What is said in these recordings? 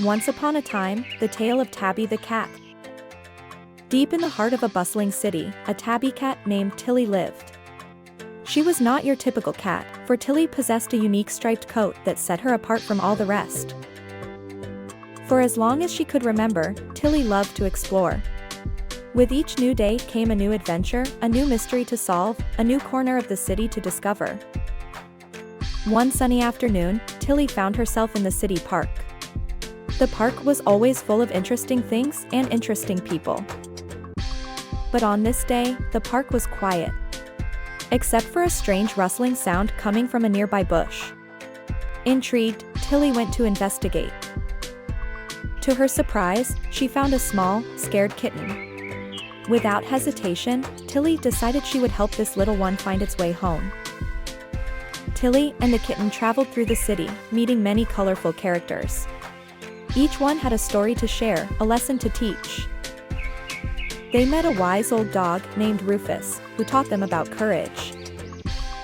Once upon a time, the tale of Tabby the cat. Deep in the heart of a bustling city, a tabby cat named Tilly lived. She was not your typical cat, for Tilly possessed a unique striped coat that set her apart from all the rest. For as long as she could remember, Tilly loved to explore. With each new day came a new adventure, a new mystery to solve, a new corner of the city to discover. One sunny afternoon, Tilly found herself in the city park. The park was always full of interesting things and interesting people. But on this day, the park was quiet. Except for a strange rustling sound coming from a nearby bush. Intrigued, Tilly went to investigate. To her surprise, she found a small, scared kitten. Without hesitation, Tilly decided she would help this little one find its way home. Tilly and the kitten traveled through the city, meeting many colorful characters. Each one had a story to share, a lesson to teach. They met a wise old dog named Rufus, who taught them about courage.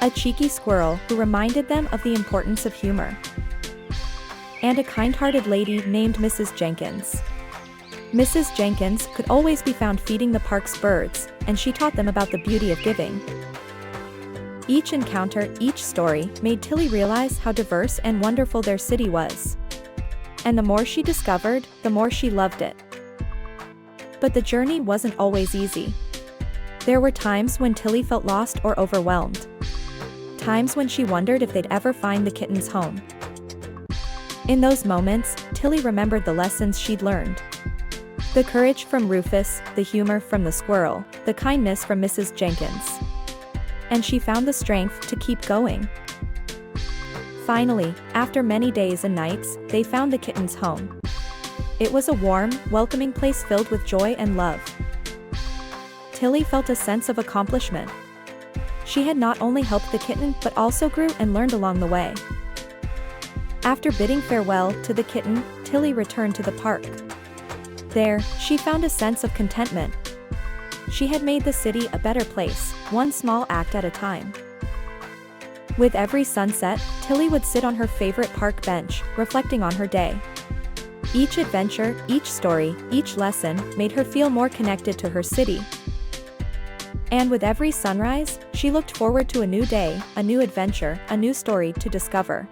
A cheeky squirrel who reminded them of the importance of humor. And a kind-hearted lady named Mrs. Jenkins. Mrs. Jenkins could always be found feeding the park's birds, and she taught them about the beauty of giving. Each encounter, each story, made Tilly realize how diverse and wonderful their city was. And the more she discovered, the more she loved it. But the journey wasn't always easy. There were times when Tilly felt lost or overwhelmed. Times when she wondered if they'd ever find the kitten's home. In those moments, Tilly remembered the lessons she'd learned. The courage from Rufus, the humor from the squirrel, the kindness from Mrs. Jenkins. And she found the strength to keep going. Finally, after many days and nights, they found the kitten's home. It was a warm, welcoming place filled with joy and love. Tilly felt a sense of accomplishment. She had not only helped the kitten but also grew and learned along the way. After bidding farewell to the kitten, Tilly returned to the park. There, she found a sense of contentment. She had made the city a better place, one small act at a time. With every sunset, Tilly would sit on her favorite park bench, reflecting on her day. Each adventure, each story, each lesson, made her feel more connected to her city. And with every sunrise, she looked forward to a new day, a new adventure, a new story to discover.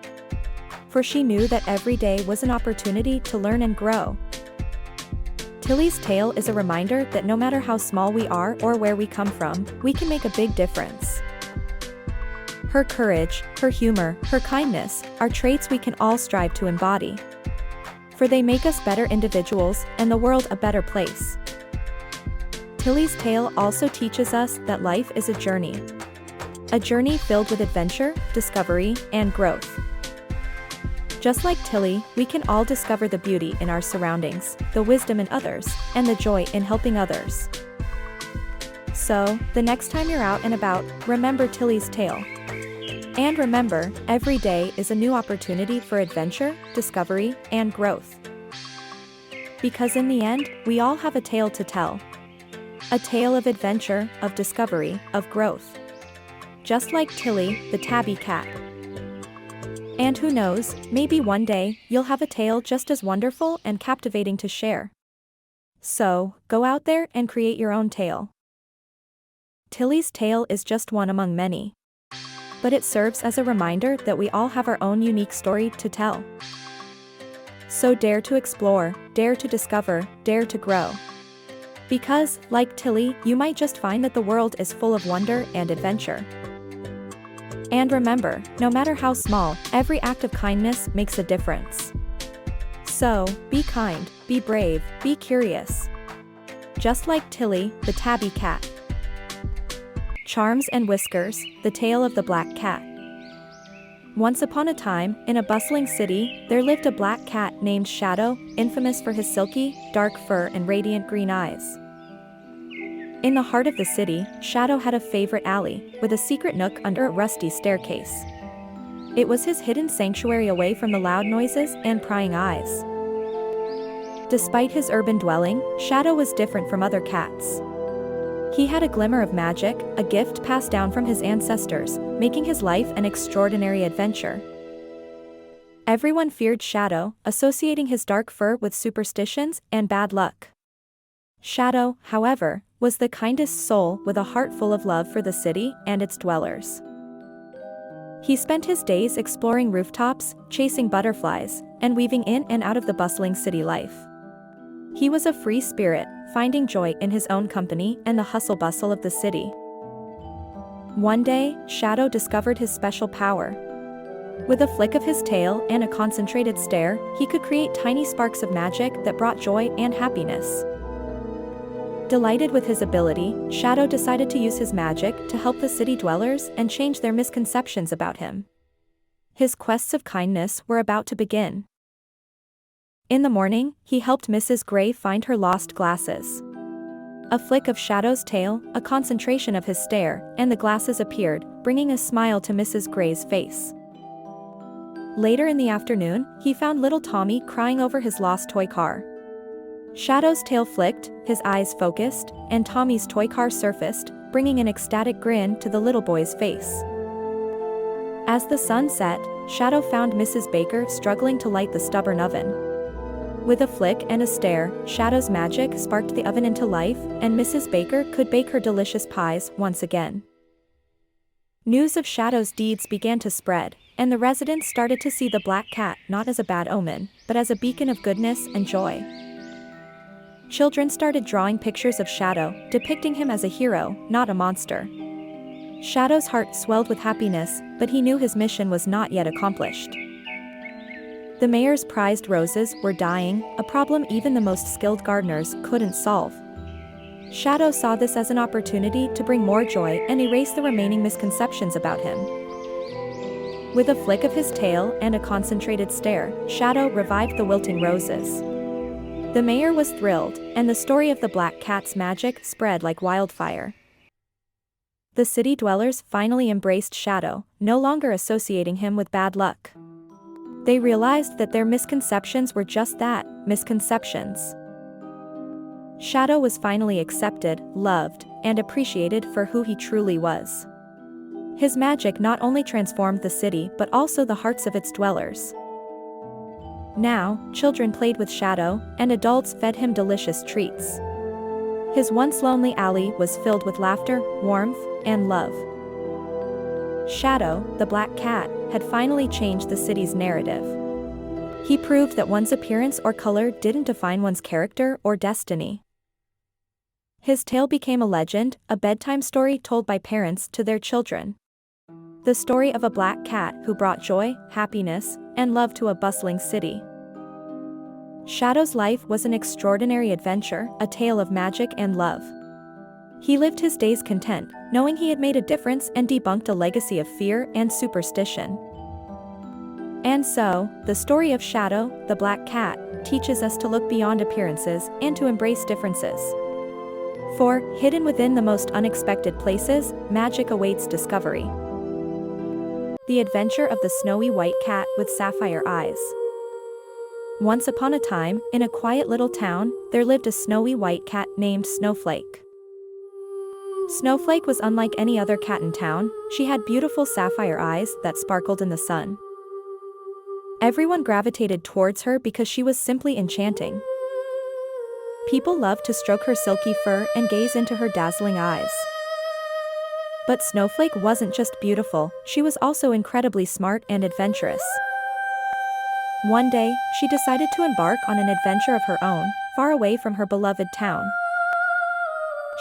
For she knew that every day was an opportunity to learn and grow. Tilly's tale is a reminder that no matter how small we are or where we come from, we can make a big difference. Her courage, her humor, her kindness, are traits we can all strive to embody. For they make us better individuals, and the world a better place. Tilly's tale also teaches us that life is a journey. A journey filled with adventure, discovery, and growth. Just like Tilly, we can all discover the beauty in our surroundings, the wisdom in others, and the joy in helping others. So, the next time you're out and about, remember Tilly's tale. And remember, every day is a new opportunity for adventure, discovery, and growth. Because in the end, we all have a tale to tell. A tale of adventure, of discovery, of growth. Just like Tilly, the tabby cat. And who knows, maybe one day, you'll have a tale just as wonderful and captivating to share. So, go out there and create your own tale. Tilly's tale is just one among many. But it serves as a reminder that we all have our own unique story to tell. So dare to explore, dare to discover, dare to grow. Because, like Tilly, you might just find that the world is full of wonder and adventure. And remember, no matter how small, every act of kindness makes a difference. So, be kind, be brave, be curious. Just like Tilly, the tabby cat. Charms and Whiskers, the tale of the black cat. Once upon a time, in a bustling city, there lived a black cat named Shadow, infamous for his silky, dark fur and radiant green eyes. In the heart of the city, Shadow had a favorite alley, with a secret nook under a rusty staircase. It was his hidden sanctuary away from the loud noises and prying eyes. Despite his urban dwelling, Shadow was different from other cats. He had a glimmer of magic, a gift passed down from his ancestors, making his life an extraordinary adventure. Everyone feared Shadow, associating his dark fur with superstitions and bad luck. Shadow, however, was the kindest soul with a heart full of love for the city and its dwellers. He spent his days exploring rooftops, chasing butterflies, and weaving in and out of the bustling city life. He was a free spirit, finding joy in his own company and the hustle-bustle of the city. One day, Shadow discovered his special power. With a flick of his tail and a concentrated stare, he could create tiny sparks of magic that brought joy and happiness. Delighted with his ability, Shadow decided to use his magic to help the city dwellers and change their misconceptions about him. His quests of kindness were about to begin. In the morning, he helped Mrs. Gray find her lost glasses. A flick of Shadow's tail, a concentration of his stare, and the glasses appeared, bringing a smile to Mrs. Gray's face. Later in the afternoon, he found little Tommy crying over his lost toy car. Shadow's tail flicked, his eyes focused, and Tommy's toy car surfaced, bringing an ecstatic grin to the little boy's face. As the sun set, Shadow found Mrs. Baker struggling to light the stubborn oven. With a flick and a stare, Shadow's magic sparked the oven into life, and Mrs. Baker could bake her delicious pies once again. News of Shadow's deeds began to spread, and the residents started to see the black cat not as a bad omen, but as a beacon of goodness and joy. Children started drawing pictures of Shadow, depicting him as a hero, not a monster. Shadow's heart swelled with happiness, but he knew his mission was not yet accomplished. The mayor's prized roses were dying, a problem even the most skilled gardeners couldn't solve. Shadow saw this as an opportunity to bring more joy and erase the remaining misconceptions about him. With a flick of his tail and a concentrated stare, Shadow revived the wilting roses. The mayor was thrilled, and the story of the black cat's magic spread like wildfire. The city dwellers finally embraced Shadow, no longer associating him with bad luck. They realized that their misconceptions were just that, misconceptions. Shadow was finally accepted, loved, and appreciated for who he truly was. His magic not only transformed the city but also the hearts of its dwellers. Now, children played with Shadow, and adults fed him delicious treats. His once lonely alley was filled with laughter, warmth, and love. Shadow, the black cat, had finally changed the city's narrative. He proved that one's appearance or color didn't define one's character or destiny. His tale became a legend, a bedtime story told by parents to their children. The story of a black cat who brought joy, happiness, and love to a bustling city. Shadow's life was an extraordinary adventure, a tale of magic and love. He lived his days content, knowing he had made a difference and debunked a legacy of fear and superstition. And so, the story of Shadow, the black cat, teaches us to look beyond appearances and to embrace differences. For, hidden within the most unexpected places, magic awaits discovery. The Adventure of the Snowy White Cat with Sapphire Eyes. Once upon a time, in a quiet little town, there lived a snowy white cat named Snowflake. Snowflake was unlike any other cat in town. She had beautiful sapphire eyes that sparkled in the sun. Everyone gravitated towards her because she was simply enchanting. People loved to stroke her silky fur and gaze into her dazzling eyes. But Snowflake wasn't just beautiful, she was also incredibly smart and adventurous. One day, she decided to embark on an adventure of her own, far away from her beloved town.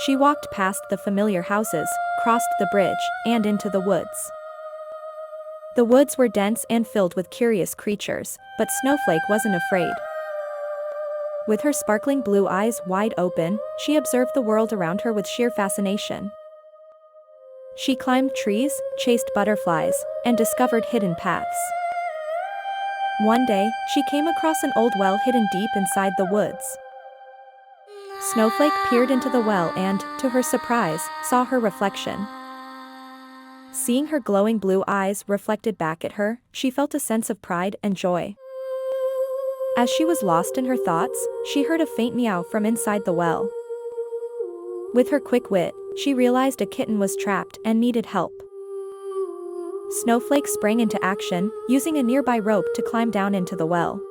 She walked past the familiar houses, crossed the bridge, and into the woods. The woods were dense and filled with curious creatures, but Snowflake wasn't afraid. With her sparkling blue eyes wide open, she observed the world around her with sheer fascination. She climbed trees, chased butterflies, and discovered hidden paths. One day, she came across an old well hidden deep inside the woods. Snowflake peered into the well and, to her surprise, saw her reflection. Seeing her glowing blue eyes reflected back at her, she felt a sense of pride and joy. As she was lost in her thoughts, she heard a faint meow from inside the well. With her quick wit, she realized a kitten was trapped and needed help. Snowflake sprang into action, using a nearby rope to climb down into the well.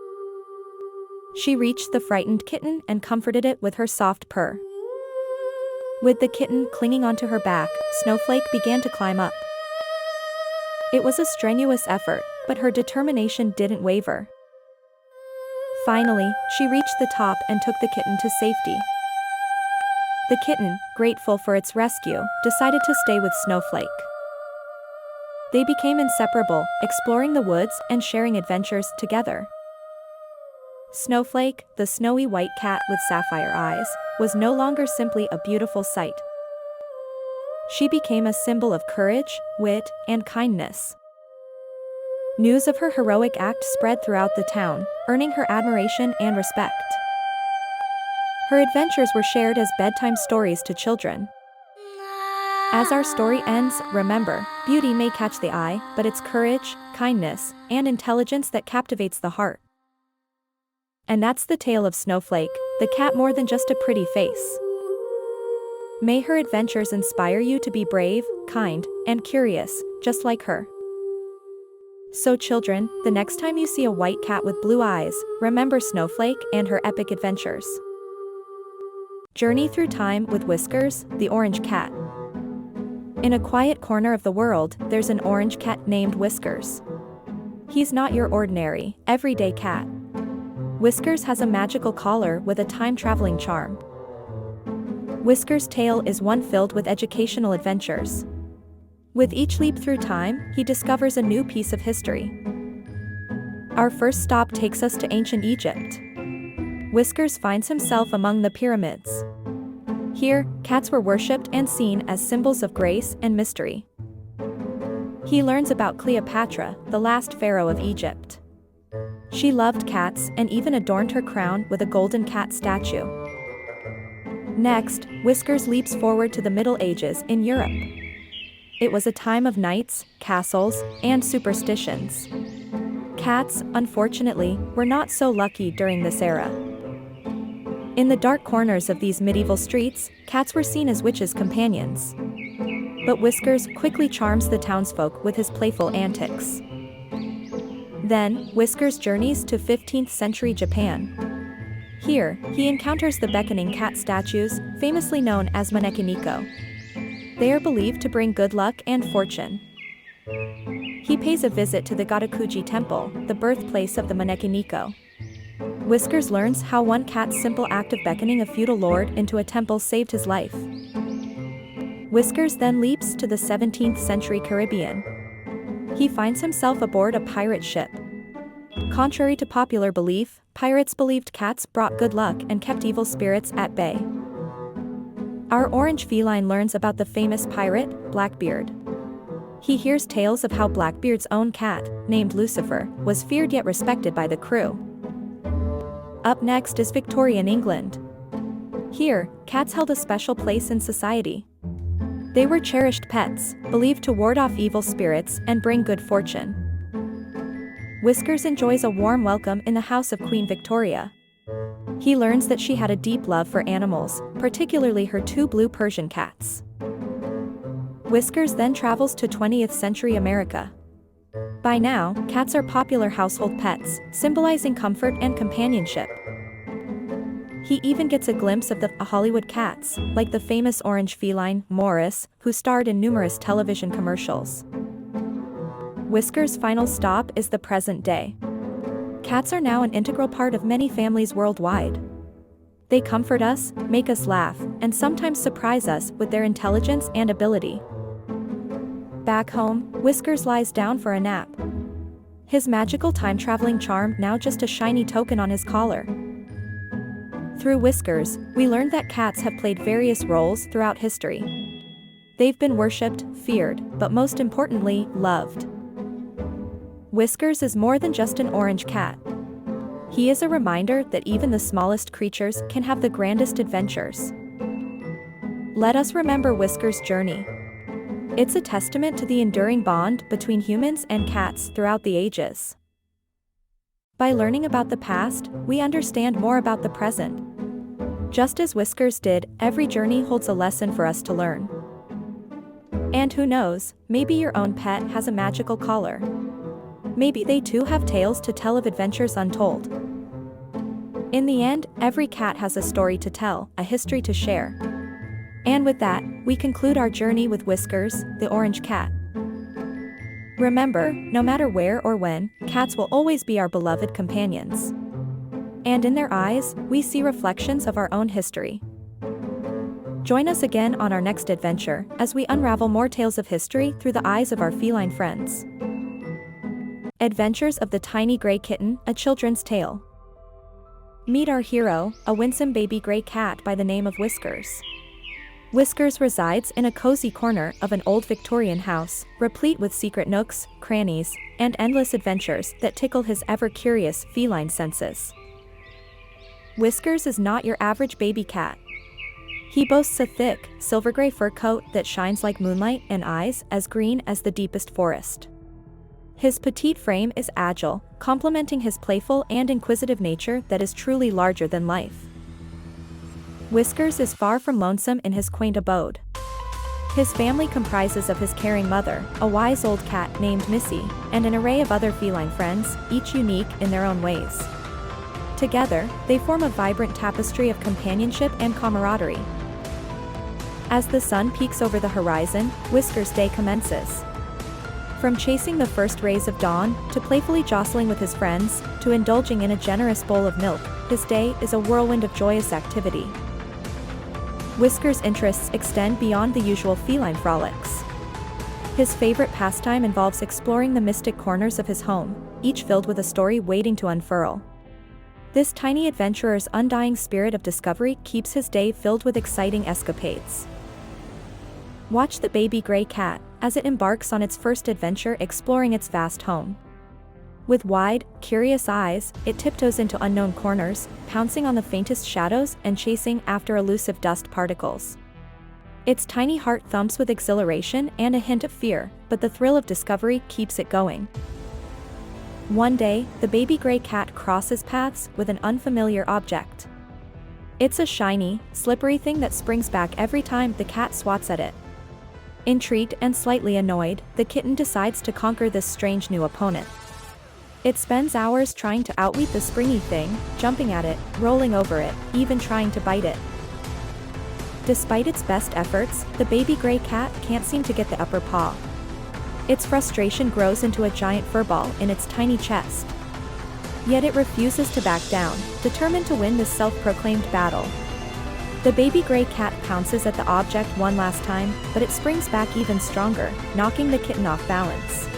She reached the frightened kitten and comforted it with her soft purr. With the kitten clinging onto her back, Snowflake began to climb up. It was a strenuous effort, but her determination didn't waver. Finally, she reached the top and took the kitten to safety. The kitten, grateful for its rescue, decided to stay with Snowflake. They became inseparable, exploring the woods and sharing adventures together. Snowflake, the snowy white cat with sapphire eyes, was no longer simply a beautiful sight. She became a symbol of courage, wit, and kindness. News of her heroic act spread throughout the town, earning her admiration and respect. Her adventures were shared as bedtime stories to children. As our story ends, remember, beauty may catch the eye, but it's courage, kindness, and intelligence that captivates the heart. And that's the tale of Snowflake, the cat more than just a pretty face. May her adventures inspire you to be brave, kind, and curious, just like her. So children, the next time you see a white cat with blue eyes, remember Snowflake and her epic adventures. Journey through time with Whiskers, the orange cat. In a quiet corner of the world, there's an orange cat named Whiskers. He's not your ordinary, everyday cat. Whiskers has a magical collar with a time-traveling charm. Whiskers' tale is one filled with educational adventures. With each leap through time, he discovers a new piece of history. Our first stop takes us to ancient Egypt. Whiskers finds himself among the pyramids. Here, cats were worshipped and seen as symbols of grace and mystery. He learns about Cleopatra, the last pharaoh of Egypt. She loved cats and even adorned her crown with a golden cat statue. Next, Whiskers leaps forward to the Middle Ages in Europe. It was a time of knights, castles, and superstitions. Cats, unfortunately, were not so lucky during this era. In the dark corners of these medieval streets, cats were seen as witches' companions. But Whiskers quickly charms the townsfolk with his playful antics. Then, Whiskers journeys to 15th century Japan. Here, he encounters the beckoning cat statues, famously known as manekiniko. They are believed to bring good luck and fortune. He pays a visit to the Gatakuji Temple, the birthplace of the manekiniko. Whiskers learns how one cat's simple act of beckoning a feudal lord into a temple saved his life. Whiskers then leaps to the 17th century Caribbean. He finds himself aboard a pirate ship. Contrary to popular belief, pirates believed cats brought good luck and kept evil spirits at bay. Our orange feline learns about the famous pirate, Blackbeard. He hears tales of how Blackbeard's own cat, named Lucifer, was feared yet respected by the crew. Up next is Victorian England. Here, cats held a special place in society. They were cherished pets, believed to ward off evil spirits and bring good fortune. Whiskers enjoys a warm welcome in the house of Queen Victoria. He learns that she had a deep love for animals, particularly her two blue Persian cats. Whiskers then travels to 20th century America. By now, cats are popular household pets, symbolizing comfort and companionship. He even gets a glimpse of the Hollywood cats, like the famous orange feline, Morris, who starred in numerous television commercials. Whiskers' final stop is the present day. Cats are now an integral part of many families worldwide. They comfort us, make us laugh, and sometimes surprise us with their intelligence and ability. Back home, Whiskers lies down for a nap. His magical time-traveling charm now just a shiny token on his collar. Through Whiskers, we learned that cats have played various roles throughout history. They've been worshipped, feared, but most importantly, loved. Whiskers is more than just an orange cat. He is a reminder that even the smallest creatures can have the grandest adventures. Let us remember Whiskers' journey. It's a testament to the enduring bond between humans and cats throughout the ages. By learning about the past, we understand more about the present. Just as Whiskers did, every journey holds a lesson for us to learn. And who knows, maybe your own pet has a magical collar. Maybe they too have tales to tell of adventures untold. In the end, every cat has a story to tell, a history to share. And with that, we conclude our journey with Whiskers, the orange cat. Remember, no matter where or when, cats will always be our beloved companions. And in their eyes, we see reflections of our own history. Join us again on our next adventure, as we unravel more tales of history through the eyes of our feline friends. Adventures of the Tiny Gray Kitten, a children's tale. Meet our hero, a winsome baby gray cat by the name of Whiskers. Whiskers resides in a cozy corner of an old Victorian house, replete with secret nooks, crannies, and endless adventures that tickle his ever-curious feline senses. Whiskers is not your average baby cat. He boasts a thick, silver-gray fur coat that shines like moonlight and eyes as green as the deepest forest. His petite frame is agile, complementing his playful and inquisitive nature that is truly larger than life. Whiskers is far from lonesome in his quaint abode. His family comprises of his caring mother, a wise old cat named Missy, and an array of other feline friends, each unique in their own ways. Together, they form a vibrant tapestry of companionship and camaraderie. As the sun peeks over the horizon, Whiskers' day commences. From chasing the first rays of dawn, to playfully jostling with his friends, to indulging in a generous bowl of milk, his day is a whirlwind of joyous activity. Whiskers' interests extend beyond the usual feline frolics. His favorite pastime involves exploring the mystic corners of his home, each filled with a story waiting to unfurl. This tiny adventurer's undying spirit of discovery keeps his day filled with exciting escapades. Watch the baby gray cat as it embarks on its first adventure exploring its vast home. With wide, curious eyes, it tiptoes into unknown corners, pouncing on the faintest shadows and chasing after elusive dust particles. Its tiny heart thumps with exhilaration and a hint of fear, but the thrill of discovery keeps it going. One day, the baby gray cat crosses paths with an unfamiliar object. It's a shiny, slippery thing that springs back every time the cat swats at it. Intrigued and slightly annoyed, the kitten decides to conquer this strange new opponent. It spends hours trying to outwit the springy thing, jumping at it, rolling over it, even trying to bite it. Despite its best efforts, the baby gray cat can't seem to get the upper paw. Its frustration grows into a giant furball in its tiny chest. Yet it refuses to back down, determined to win this self-proclaimed battle. The baby gray cat pounces at the object one last time, but it springs back even stronger, knocking the kitten off balance.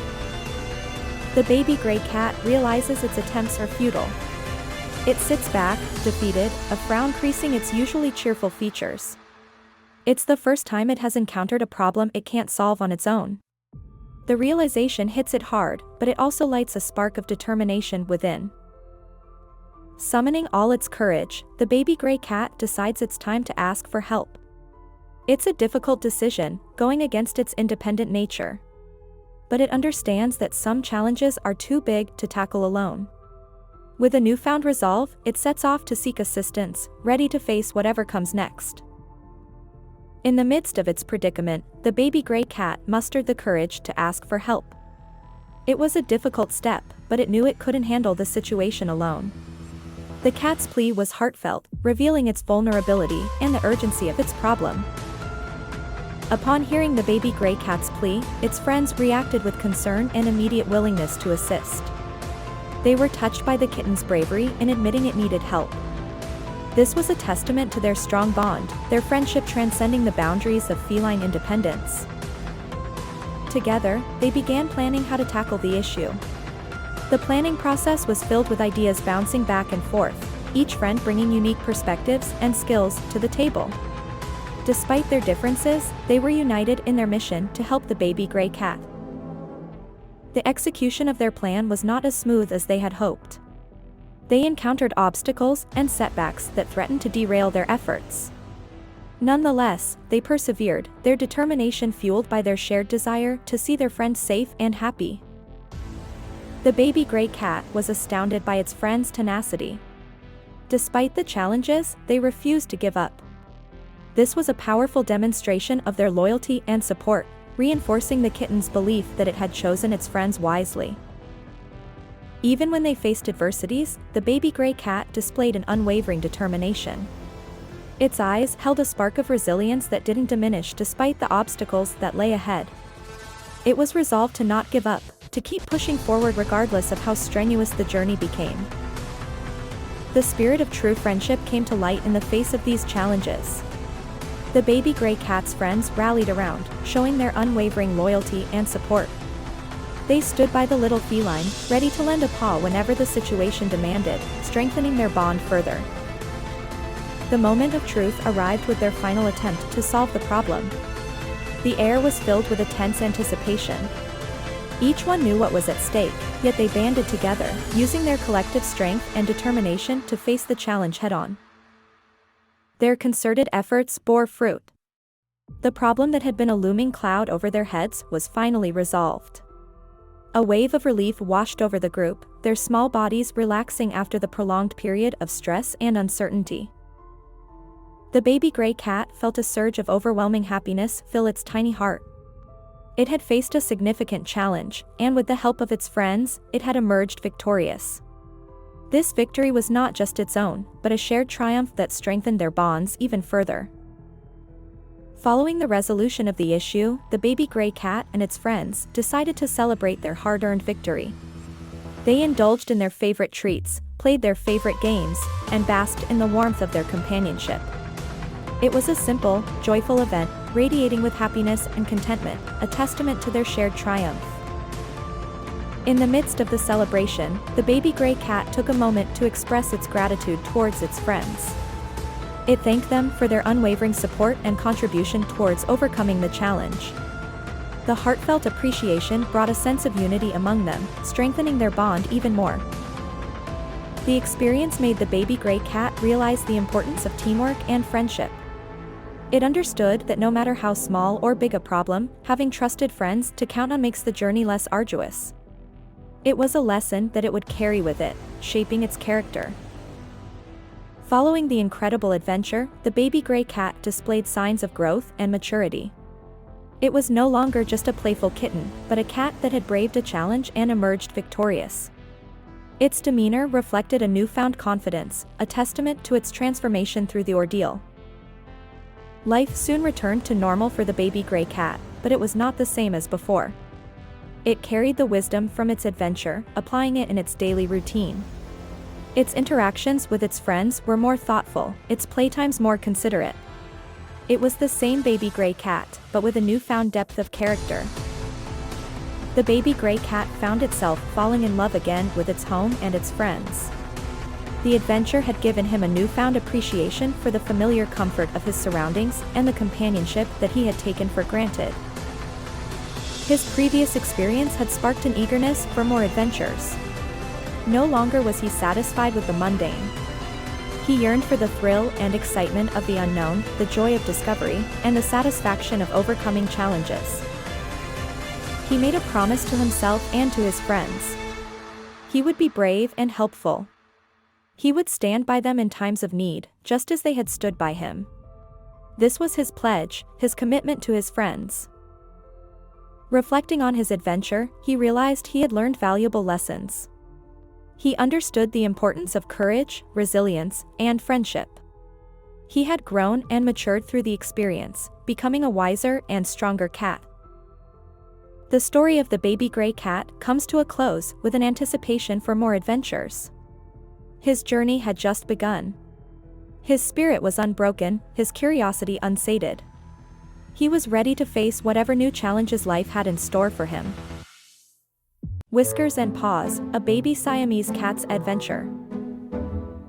The baby gray cat realizes its attempts are futile. It sits back, defeated, a frown creasing its usually cheerful features. It's the first time it has encountered a problem it can't solve on its own. The realization hits it hard, but it also lights a spark of determination within. Summoning all its courage, the baby gray cat decides it's time to ask for help. It's a difficult decision, going against its independent nature. But it understands that some challenges are too big to tackle alone. With a newfound resolve, it sets off to seek assistance, ready to face whatever comes next. In the midst of its predicament, the baby gray cat mustered the courage to ask for help. It was a difficult step, but it knew it couldn't handle the situation alone. The cat's plea was heartfelt, revealing its vulnerability and the urgency of its problem. Upon hearing the baby gray cat's plea, its friends reacted with concern and immediate willingness to assist. They were touched by the kitten's bravery in admitting it needed help. This was a testament to their strong bond, their friendship transcending the boundaries of feline independence. Together, they began planning how to tackle the issue. The planning process was filled with ideas bouncing back and forth, each friend bringing unique perspectives and skills to the table. Despite their differences, they were united in their mission to help the baby gray cat. The execution of their plan was not as smooth as they had hoped. They encountered obstacles and setbacks that threatened to derail their efforts. Nonetheless, they persevered, their determination fueled by their shared desire to see their friends safe and happy. The baby gray cat was astounded by its friends' tenacity. Despite the challenges, they refused to give up. This was a powerful demonstration of their loyalty and support, reinforcing the kitten's belief that it had chosen its friends wisely. Even when they faced adversities, the baby gray cat displayed an unwavering determination. Its eyes held a spark of resilience that didn't diminish despite the obstacles that lay ahead. It was resolved to not give up, to keep pushing forward regardless of how strenuous the journey became. The spirit of true friendship came to light in the face of these challenges. The baby gray cat's friends rallied around, showing their unwavering loyalty and support. They stood by the little feline, ready to lend a paw whenever the situation demanded, strengthening their bond further. The moment of truth arrived with their final attempt to solve the problem. The air was filled with a tense anticipation. Each one knew what was at stake, yet they banded together, using their collective strength and determination to face the challenge head-on. Their concerted efforts bore fruit. The problem that had been a looming cloud over their heads was finally resolved. A wave of relief washed over the group, their small bodies relaxing after the prolonged period of stress and uncertainty. The baby gray cat felt a surge of overwhelming happiness fill its tiny heart. It had faced a significant challenge, and with the help of its friends, it had emerged victorious. This victory was not just its own, but a shared triumph that strengthened their bonds even further. Following the resolution of the issue, the baby gray cat and its friends decided to celebrate their hard-earned victory. They indulged in their favorite treats, played their favorite games, and basked in the warmth of their companionship. It was a simple, joyful event, radiating with happiness and contentment, a testament to their shared triumph. In the midst of the celebration, the baby gray cat took a moment to express its gratitude towards its friends. It thanked them for their unwavering support and contribution towards overcoming the challenge. The heartfelt appreciation brought a sense of unity among them, strengthening their bond even more. The experience made the baby gray cat realize the importance of teamwork and friendship. It understood that no matter how small or big a problem, having trusted friends to count on makes the journey less arduous. It was a lesson that it would carry with it, shaping its character. Following the incredible adventure, the baby gray cat displayed signs of growth and maturity. It was no longer just a playful kitten, but a cat that had braved a challenge and emerged victorious. Its demeanor reflected a newfound confidence, a testament to its transformation through the ordeal. Life soon returned to normal for the baby gray cat, but it was not the same as before. It carried the wisdom from its adventure, applying it in its daily routine. Its interactions with its friends were more thoughtful, its playtimes more considerate. It was the same baby gray cat, but with a newfound depth of character. The baby gray cat found itself falling in love again with its home and its friends. The adventure had given him a newfound appreciation for the familiar comfort of his surroundings and the companionship that he had taken for granted. His previous experience had sparked an eagerness for more adventures. No longer was he satisfied with the mundane. He yearned for the thrill and excitement of the unknown, the joy of discovery, and the satisfaction of overcoming challenges. He made a promise to himself and to his friends. He would be brave and helpful. He would stand by them in times of need, just as they had stood by him. This was his pledge, his commitment to his friends. Reflecting on his adventure, he realized he had learned valuable lessons. He understood the importance of courage, resilience, and friendship. He had grown and matured through the experience, becoming a wiser and stronger cat. The story of the baby gray cat comes to a close with an anticipation for more adventures. His journey had just begun. His spirit was unbroken, his curiosity unsated. He was ready to face whatever new challenges life had in store for him. Whiskers and Paws, a baby Siamese cat's adventure.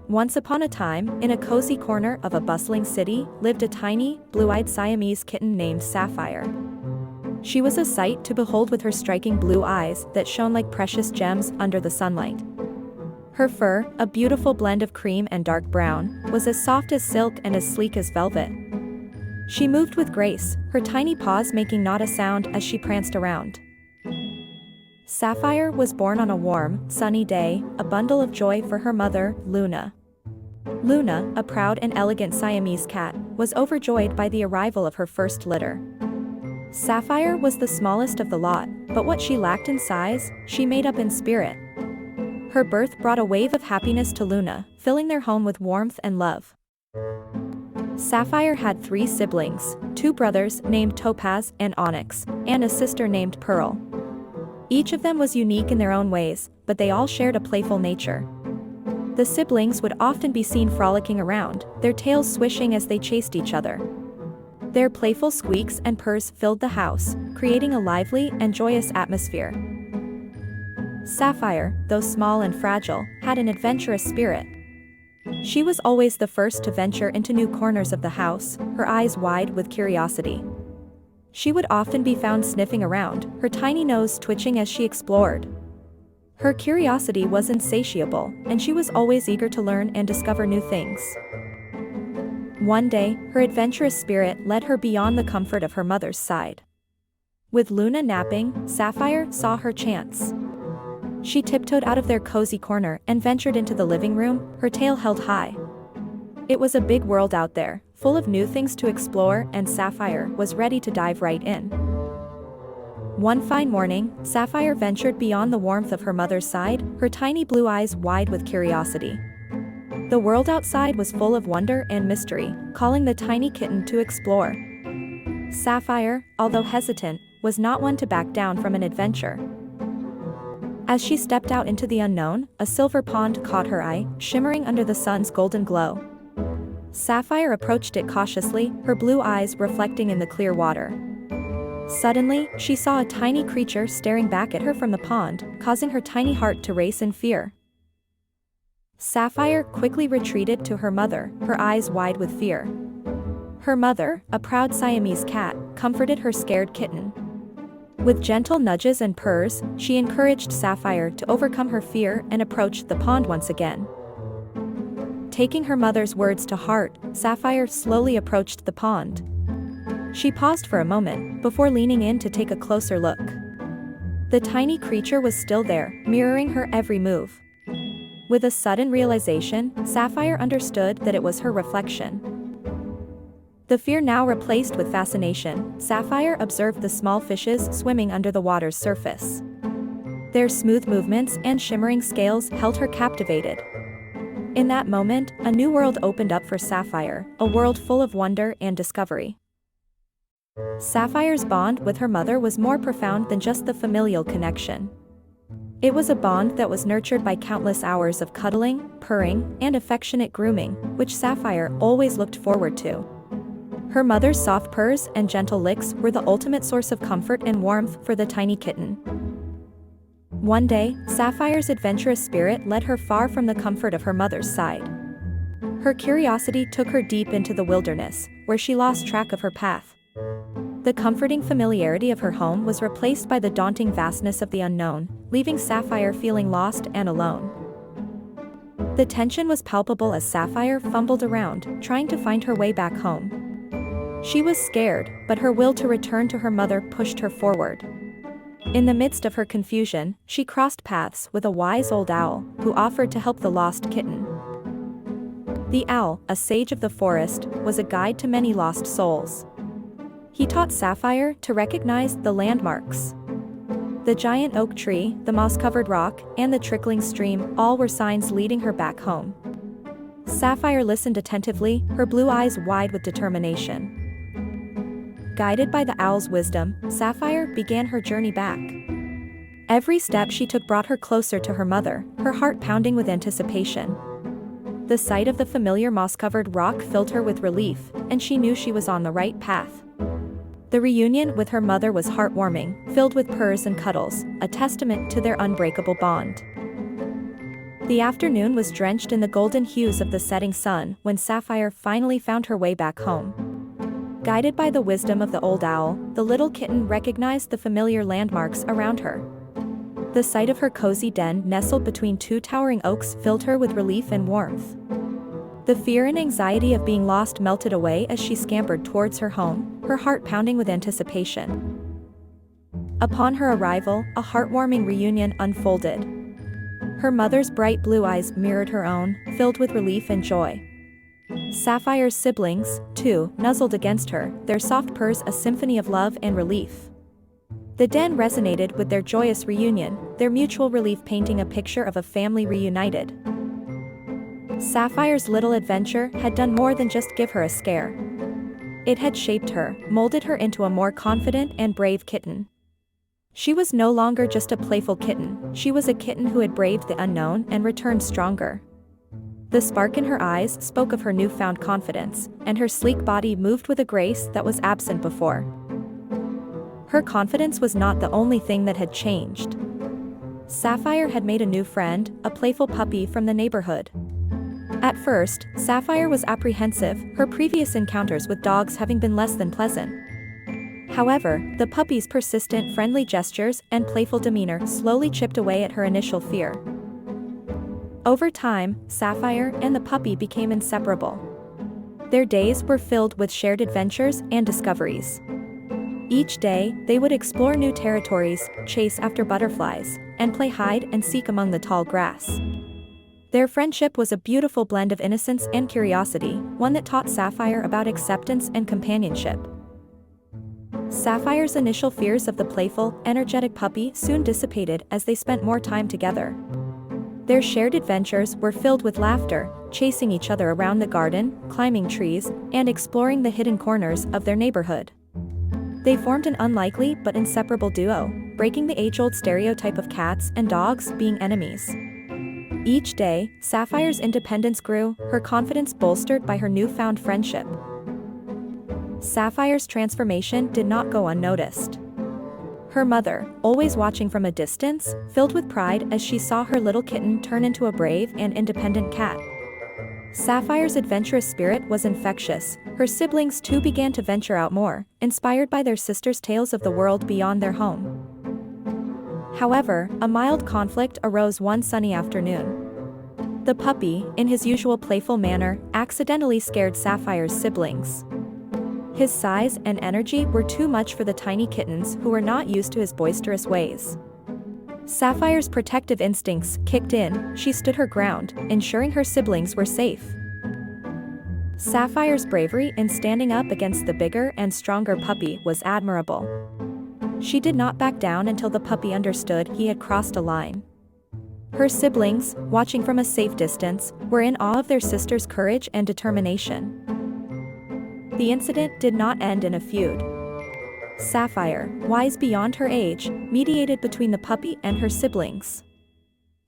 Once upon a time, in a cozy corner of a bustling city, lived a tiny, blue-eyed Siamese kitten named Sapphire. She was a sight to behold with her striking blue eyes that shone like precious gems under the sunlight. Her fur, a beautiful blend of cream and dark brown, was as soft as silk and as sleek as velvet. She moved with grace, her tiny paws making not a sound as she pranced around. Sapphire was born on a warm, sunny day, a bundle of joy for her mother, Luna. Luna, a proud and elegant Siamese cat, was overjoyed by the arrival of her first litter. Sapphire was the smallest of the lot, but what she lacked in size, she made up in spirit. Her birth brought a wave of happiness to Luna, filling their home with warmth and love. Sapphire had 3 siblings, 2 brothers named Topaz and Onyx, and a sister named Pearl. Each of them was unique in their own ways, but they all shared a playful nature. The siblings would often be seen frolicking around, their tails swishing as they chased each other. Their playful squeaks and purrs filled the house, creating a lively and joyous atmosphere. Sapphire, though small and fragile, had an adventurous spirit. She was always the first to venture into new corners of the house, her eyes wide with curiosity. She would often be found sniffing around, her tiny nose twitching as she explored. Her curiosity was insatiable, and she was always eager to learn and discover new things. One day, her adventurous spirit led her beyond the comfort of her mother's side. With Luna napping, Sapphire saw her chance. She tiptoed out of their cozy corner and ventured into the living room, her tail held high. It was a big world out there, full of new things to explore, and Sapphire was ready to dive right in. One fine morning, Sapphire ventured beyond the warmth of her mother's side, her tiny blue eyes wide with curiosity. The world outside was full of wonder and mystery, calling the tiny kitten to explore. Sapphire, although hesitant, was not one to back down from an adventure. As she stepped out into the unknown, a silver pond caught her eye, shimmering under the sun's golden glow. Sapphire approached it cautiously, her blue eyes reflecting in the clear water. Suddenly, she saw a tiny creature staring back at her from the pond, causing her tiny heart to race in fear. Sapphire quickly retreated to her mother, her eyes wide with fear. Her mother, a proud Siamese cat, comforted her scared kitten. With gentle nudges and purrs, she encouraged Sapphire to overcome her fear and approached the pond once again. Taking her mother's words to heart, Sapphire slowly approached the pond. She paused for a moment, before leaning in to take a closer look. The tiny creature was still there, mirroring her every move. With a sudden realization, Sapphire understood that it was her reflection. The fear now replaced with fascination, Sapphire observed the small fishes swimming under the water's surface. Their smooth movements and shimmering scales held her captivated. In that moment, a new world opened up for Sapphire, a world full of wonder and discovery. Sapphire's bond with her mother was more profound than just the familial connection. It was a bond that was nurtured by countless hours of cuddling, purring, and affectionate grooming, which Sapphire always looked forward to. Her mother's soft purrs and gentle licks were the ultimate source of comfort and warmth for the tiny kitten. One day, Sapphire's adventurous spirit led her far from the comfort of her mother's side. Her curiosity took her deep into the wilderness, where she lost track of her path. The comforting familiarity of her home was replaced by the daunting vastness of the unknown, leaving Sapphire feeling lost and alone. The tension was palpable as Sapphire fumbled around, trying to find her way back home. She was scared, but her will to return to her mother pushed her forward. In the midst of her confusion, she crossed paths with a wise old owl, who offered to help the lost kitten. The owl, a sage of the forest, was a guide to many lost souls. He taught Sapphire to recognize the landmarks. The giant oak tree, the moss-covered rock, and the trickling stream all were signs leading her back home. Sapphire listened attentively, her blue eyes wide with determination. Guided by the owl's wisdom, Sapphire began her journey back. Every step she took brought her closer to her mother, her heart pounding with anticipation. The sight of the familiar moss-covered rock filled her with relief, and she knew she was on the right path. The reunion with her mother was heartwarming, filled with purrs and cuddles, a testament to their unbreakable bond. The afternoon was drenched in the golden hues of the setting sun when Sapphire finally found her way back home. Guided by the wisdom of the old owl, the little kitten recognized the familiar landmarks around her. The sight of her cozy den nestled between 2 towering oaks filled her with relief and warmth. The fear and anxiety of being lost melted away as she scampered towards her home, her heart pounding with anticipation. Upon her arrival, a heartwarming reunion unfolded. Her mother's bright blue eyes mirrored her own, filled with relief and joy. Sapphire's siblings, too, nuzzled against her, their soft purrs a symphony of love and relief. The den resonated with their joyous reunion, their mutual relief painting a picture of a family reunited. Sapphire's little adventure had done more than just give her a scare. It had shaped her, molded her into a more confident and brave kitten. She was no longer just a playful kitten, she was a kitten who had braved the unknown and returned stronger. The spark in her eyes spoke of her newfound confidence, and her sleek body moved with a grace that was absent before. Her confidence was not the only thing that had changed. Sapphire had made a new friend, a playful puppy from the neighborhood. At first, Sapphire was apprehensive, her previous encounters with dogs having been less than pleasant. However, the puppy's persistent friendly gestures and playful demeanor slowly chipped away at her initial fear. Over time, Sapphire and the puppy became inseparable. Their days were filled with shared adventures and discoveries. Each day, they would explore new territories, chase after butterflies, and play hide and seek among the tall grass. Their friendship was a beautiful blend of innocence and curiosity, one that taught Sapphire about acceptance and companionship. Sapphire's initial fears of the playful, energetic puppy soon dissipated as they spent more time together. Their shared adventures were filled with laughter, chasing each other around the garden, climbing trees, and exploring the hidden corners of their neighborhood. They formed an unlikely but inseparable duo, breaking the age-old stereotype of cats and dogs being enemies. Each day, Sapphire's independence grew, her confidence bolstered by her newfound friendship. Sapphire's transformation did not go unnoticed. Her mother, always watching from a distance, filled with pride as she saw her little kitten turn into a brave and independent cat. Sapphire's adventurous spirit was infectious, her siblings too began to venture out more, inspired by their sister's tales of the world beyond their home. However, a mild conflict arose one sunny afternoon. The puppy, in his usual playful manner, accidentally scared Sapphire's siblings. His size and energy were too much for the tiny kittens who were not used to his boisterous ways. Sapphire's protective instincts kicked in, she stood her ground, ensuring her siblings were safe. Sapphire's bravery in standing up against the bigger and stronger puppy was admirable. She did not back down until the puppy understood he had crossed a line. Her siblings, watching from a safe distance, were in awe of their sister's courage and determination. The incident did not end in a feud. Sapphire, wise beyond her age, mediated between the puppy and her siblings.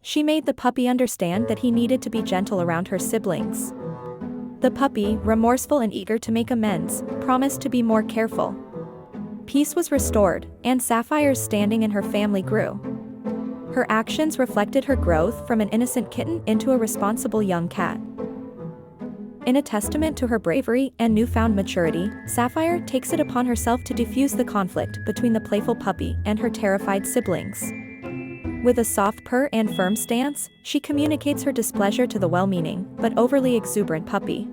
She made the puppy understand that he needed to be gentle around her siblings. The puppy, remorseful and eager to make amends, promised to be more careful. Peace was restored, and Sapphire's standing in her family grew. Her actions reflected her growth from an innocent kitten into a responsible young cat. In a testament to her bravery and newfound maturity, Sapphire takes it upon herself to diffuse the conflict between the playful puppy and her terrified siblings. With a soft purr and firm stance, she communicates her displeasure to the well-meaning, but overly exuberant puppy.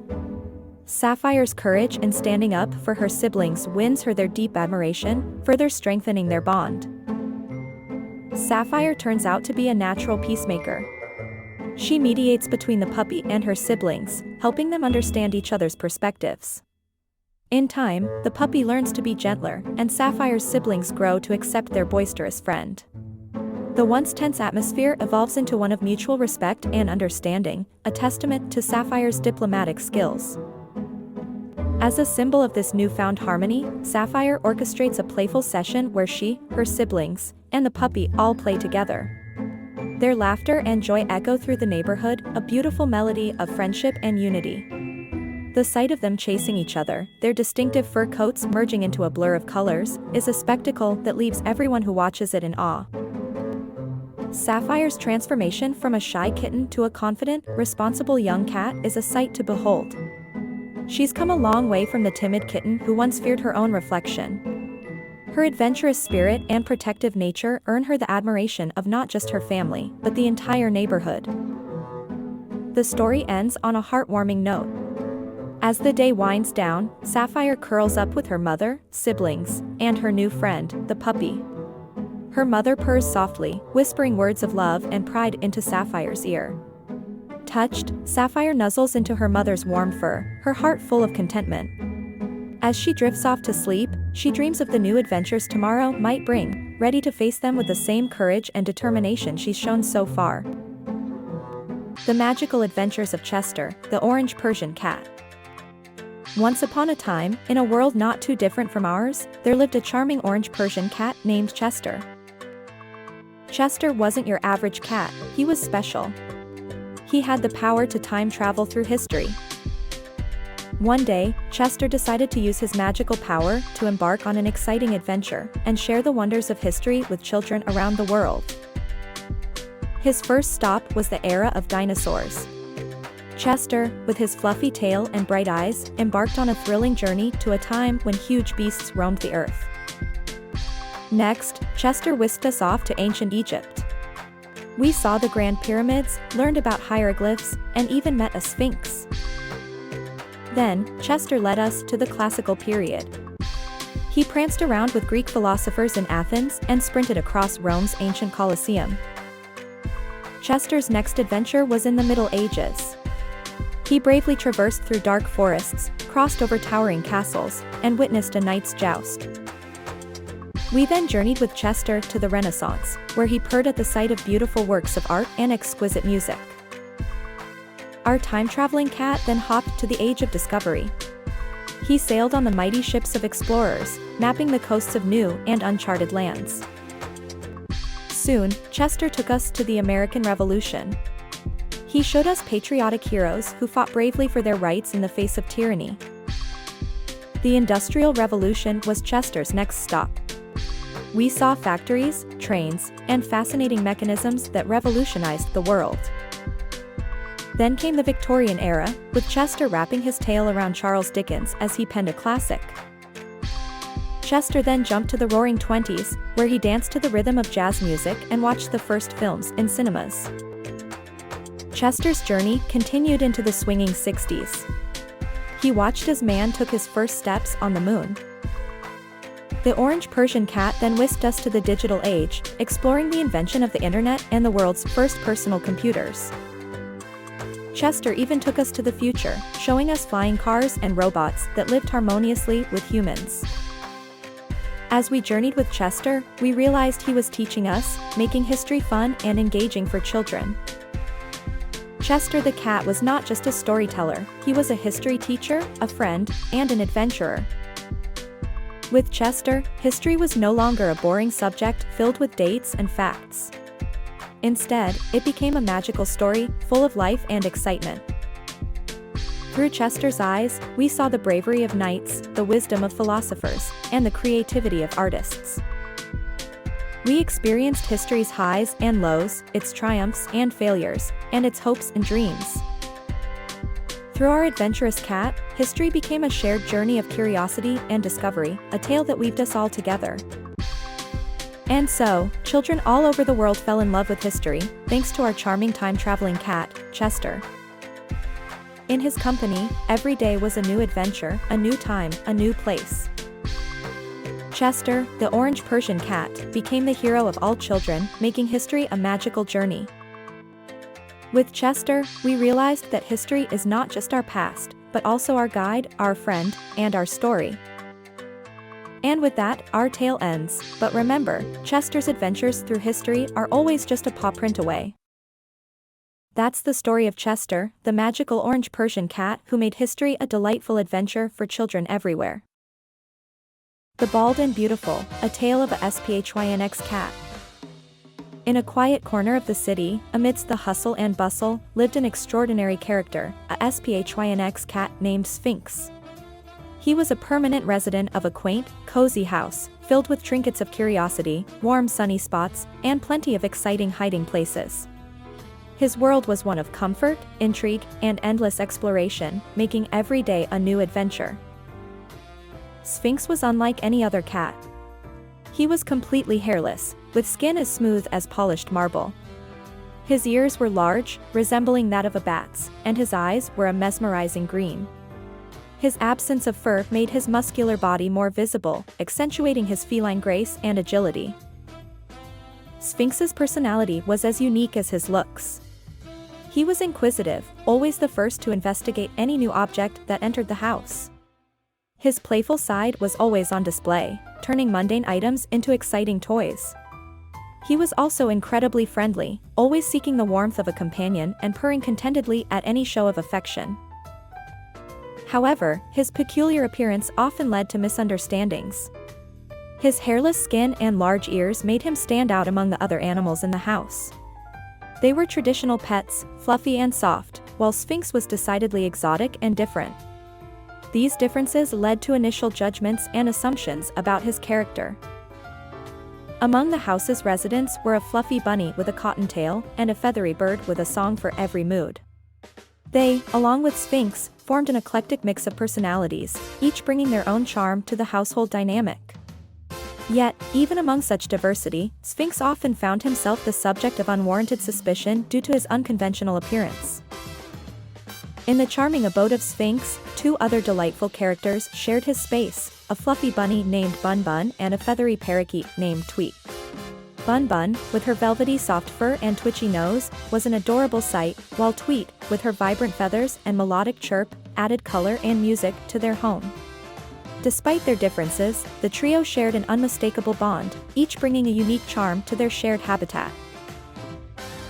Sapphire's courage in standing up for her siblings wins her their deep admiration, further strengthening their bond. Sapphire turns out to be a natural peacemaker. She mediates between the puppy and her siblings, helping them understand each other's perspectives. In time, the puppy learns to be gentler, and Sapphire's siblings grow to accept their boisterous friend. The once tense atmosphere evolves into one of mutual respect and understanding, a testament to Sapphire's diplomatic skills. As a symbol of this newfound harmony, Sapphire orchestrates a playful session where she, her siblings, and the puppy all play together. Their laughter and joy echo through the neighborhood, a beautiful melody of friendship and unity. The sight of them chasing each other, their distinctive fur coats merging into a blur of colors, is a spectacle that leaves everyone who watches it in awe. Sapphire's transformation from a shy kitten to a confident, responsible young cat is a sight to behold. She's come a long way from the timid kitten who once feared her own reflection. Her adventurous spirit and protective nature earn her the admiration of not just her family, but the entire neighborhood. The story ends on a heartwarming note. As the day winds down, Sapphire curls up with her mother, siblings, and her new friend, the puppy. Her mother purrs softly, whispering words of love and pride into Sapphire's ear. Touched, Sapphire nuzzles into her mother's warm fur, her heart full of contentment. As she drifts off to sleep, she dreams of the new adventures tomorrow might bring, ready to face them with the same courage and determination she's shown so far. The Magical Adventures of Chester, the Orange Persian Cat. Once upon a time, in a world not too different from ours, there lived a charming orange Persian cat named Chester. Chester wasn't your average cat, he was special. He had the power to time travel through history. One day, Chester decided to use his magical power to embark on an exciting adventure and share the wonders of history with children around the world. His first stop was the era of dinosaurs. Chester, with his fluffy tail and bright eyes, embarked on a thrilling journey to a time when huge beasts roamed the earth. Next, Chester whisked us off to ancient Egypt. We saw the Grand Pyramids, learned about hieroglyphs, and even met a sphinx. Then, Chester led us to the classical period. He pranced around with Greek philosophers in Athens and sprinted across Rome's ancient Colosseum. Chester's next adventure was in the Middle Ages. He bravely traversed through dark forests, crossed over towering castles, and witnessed a knight's joust. We then journeyed with Chester to the Renaissance, where he purred at the sight of beautiful works of art and exquisite music. Our time-traveling cat then hopped to the Age of Discovery. He sailed on the mighty ships of explorers, mapping the coasts of new and uncharted lands. Soon, Chester took us to the American Revolution. He showed us patriotic heroes who fought bravely for their rights in the face of tyranny. The Industrial Revolution was Chester's next stop. We saw factories, trains, and fascinating mechanisms that revolutionized the world. Then came the Victorian era, with Chester wrapping his tail around Charles Dickens as he penned a classic. Chester then jumped to the Roaring Twenties, where he danced to the rhythm of jazz music and watched the first films in cinemas. Chester's journey continued into the swinging 60s. He watched as man took his first steps on the moon. The Orange Persian Cat then whisked us to the digital age, exploring the invention of the internet and the world's first personal computers. Chester even took us to the future, showing us flying cars and robots that lived harmoniously with humans. As we journeyed with Chester, we realized he was teaching us, making history fun and engaging for children. Chester the cat was not just a storyteller, he was a history teacher, a friend, and an adventurer. With Chester, history was no longer a boring subject filled with dates and facts. Instead, it became a magical story, full of life and excitement. Through Chester's eyes, we saw the bravery of knights, the wisdom of philosophers, and the creativity of artists. We experienced history's highs and lows, its triumphs and failures, and its hopes and dreams. Through our adventurous cat, history became a shared journey of curiosity and discovery, a tale that weaved us all together. And so, children all over the world fell in love with history, thanks to our charming time-traveling cat, Chester. In his company, every day was a new adventure, a new time, a new place. Chester, the Orange Persian Cat, became the hero of all children, making history a magical journey. With Chester, we realized that history is not just our past, but also our guide, our friend, and our story. And with that, our tale ends, but remember, Chester's adventures through history are always just a paw print away. That's the story of Chester, the magical orange Persian cat who made history a delightful adventure for children everywhere. The Bald and Beautiful, a tale of a SPHYNX cat. In a quiet corner of the city, amidst the hustle and bustle, lived an extraordinary character, a SPHYNX cat named Sphinx. He was a permanent resident of a quaint, cozy house, filled with trinkets of curiosity, warm sunny spots, and plenty of exciting hiding places. His world was one of comfort, intrigue, and endless exploration, making every day a new adventure. Sphinx was unlike any other cat. He was completely hairless, with skin as smooth as polished marble. His ears were large, resembling that of a bat's, and his eyes were a mesmerizing green. His absence of fur made his muscular body more visible, accentuating his feline grace and agility. Sphinx's personality was as unique as his looks. He was inquisitive, always the first to investigate any new object that entered the house. His playful side was always on display, turning mundane items into exciting toys. He was also incredibly friendly, always seeking the warmth of a companion and purring contentedly at any show of affection. However, his peculiar appearance often led to misunderstandings. His hairless skin and large ears made him stand out among the other animals in the house. They were traditional pets, fluffy and soft, while Sphinx was decidedly exotic and different. These differences led to initial judgments and assumptions about his character. Among the house's residents were a fluffy bunny with a cottontail and a feathery bird with a song for every mood. They, along with Sphinx, formed an eclectic mix of personalities, each bringing their own charm to the household dynamic. Yet, even among such diversity, Sphinx often found himself the subject of unwarranted suspicion due to his unconventional appearance. In the charming abode of Sphinx, two other delightful characters shared his space, a fluffy bunny named Bun Bun and a feathery parakeet named Tweet. Bun Bun, with her velvety soft fur and twitchy nose, was an adorable sight, while Tweet, with her vibrant feathers and melodic chirp, added color and music to their home. Despite their differences, the trio shared an unmistakable bond, each bringing a unique charm to their shared habitat.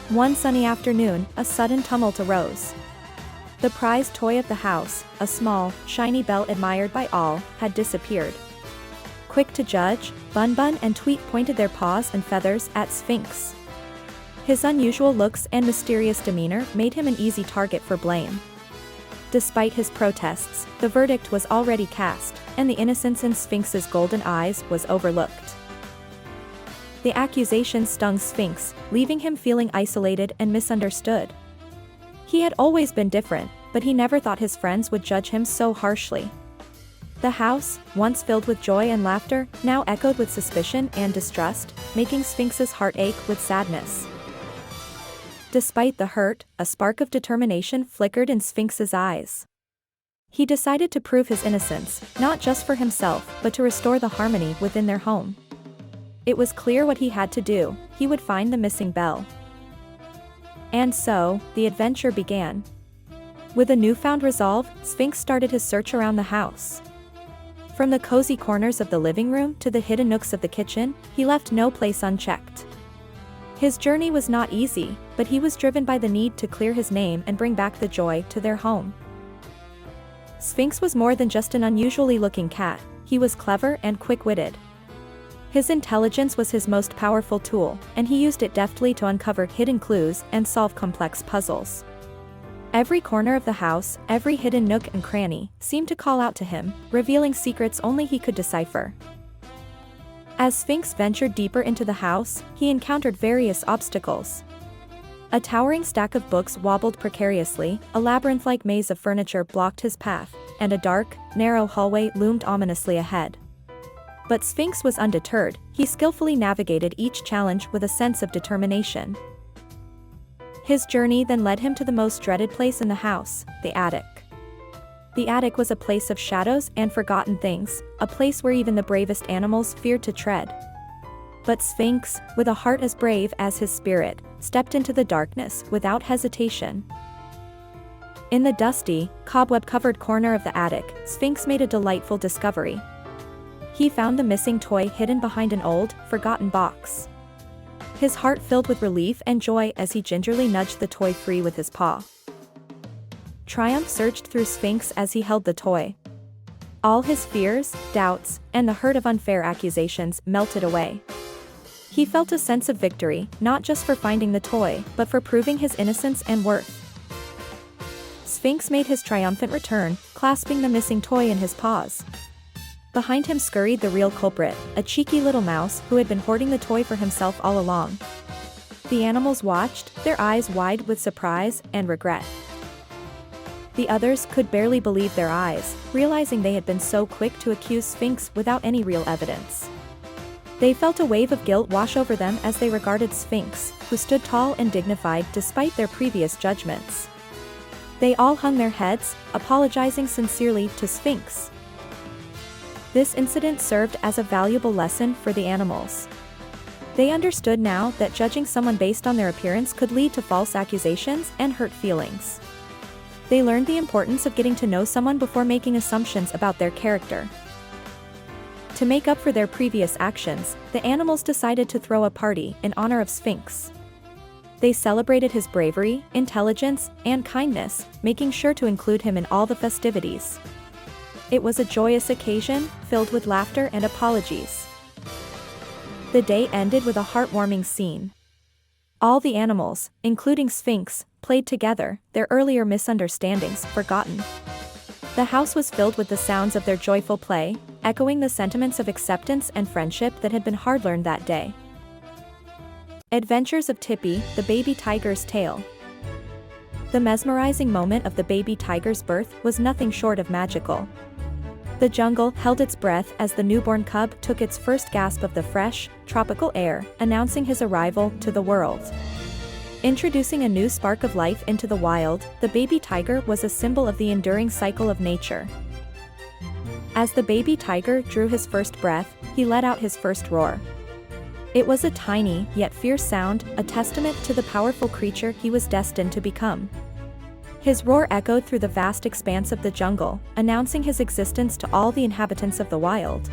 One sunny afternoon, a sudden tumult arose. The prized toy of the house, a small, shiny bell admired by all, had disappeared. Quick to judge, Bun Bun and Tweet pointed their paws and feathers at Sphinx. His unusual looks and mysterious demeanor made him an easy target for blame. Despite his protests, the verdict was already cast, and the innocence in Sphinx's golden eyes was overlooked. The accusation stung Sphinx, leaving him feeling isolated and misunderstood. He had always been different, but he never thought his friends would judge him so harshly. The house, once filled with joy and laughter, now echoed with suspicion and distrust, making Sphinx's heart ache with sadness. Despite the hurt, a spark of determination flickered in Sphinx's eyes. He decided to prove his innocence, not just for himself, but to restore the harmony within their home. It was clear what he had to do: he would find the missing bell. And so, the adventure began. With a newfound resolve, Sphinx started his search around the house. From the cozy corners of the living room to the hidden nooks of the kitchen, he left no place unchecked. His journey was not easy, but he was driven by the need to clear his name and bring back the joy to their home. Sphinx was more than just an unusually looking cat, he was clever and quick-witted. His intelligence was his most powerful tool, and he used it deftly to uncover hidden clues and solve complex puzzles. Every corner of the house, every hidden nook and cranny, seemed to call out to him, revealing secrets only he could decipher. As Sphinx ventured deeper into the house, he encountered various obstacles. A towering stack of books wobbled precariously, a labyrinth-like maze of furniture blocked his path, and a dark, narrow hallway loomed ominously ahead. But Sphinx was undeterred, he skillfully navigated each challenge with a sense of determination. His journey then led him to the most dreaded place in the house, the attic. The attic was a place of shadows and forgotten things, a place where even the bravest animals feared to tread. But Sphinx, with a heart as brave as his spirit, stepped into the darkness without hesitation. In the dusty, cobweb-covered corner of the attic, Sphinx made a delightful discovery. He found the missing toy hidden behind an old, forgotten box. His heart filled with relief and joy as he gingerly nudged the toy free with his paw. Triumph surged through Sphinx as he held the toy. All his fears, doubts, and the hurt of unfair accusations melted away. He felt a sense of victory, not just for finding the toy, but for proving his innocence and worth. Sphinx made his triumphant return, clasping the missing toy in his paws. Behind him scurried the real culprit, a cheeky little mouse who had been hoarding the toy for himself all along. The animals watched, their eyes wide with surprise and regret. The others could barely believe their eyes, realizing they had been so quick to accuse Sphinx without any real evidence. They felt a wave of guilt wash over them as they regarded Sphinx, who stood tall and dignified despite their previous judgments. They all hung their heads, apologizing sincerely to Sphinx. This incident served as a valuable lesson for the animals. They understood now that judging someone based on their appearance could lead to false accusations and hurt feelings. They learned the importance of getting to know someone before making assumptions about their character. To make up for their previous actions, the animals decided to throw a party in honor of Sphinx. They celebrated his bravery, intelligence, and kindness, making sure to include him in all the festivities. It was a joyous occasion, filled with laughter and apologies. The day ended with a heartwarming scene. All the animals, including Sphinx, played together, their earlier misunderstandings forgotten. The house was filled with the sounds of their joyful play, echoing the sentiments of acceptance and friendship that had been hard-learned that day. Adventures of Tippy, the baby tiger's tale. The mesmerizing moment of the baby tiger's birth was nothing short of magical. The jungle held its breath as the newborn cub took its first gasp of the fresh, tropical air, announcing his arrival to the world. Introducing a new spark of life into the wild, the baby tiger was a symbol of the enduring cycle of nature. As the baby tiger drew his first breath, he let out his first roar. It was a tiny, yet fierce sound, a testament to the powerful creature he was destined to become. His roar echoed through the vast expanse of the jungle, announcing his existence to all the inhabitants of the wild.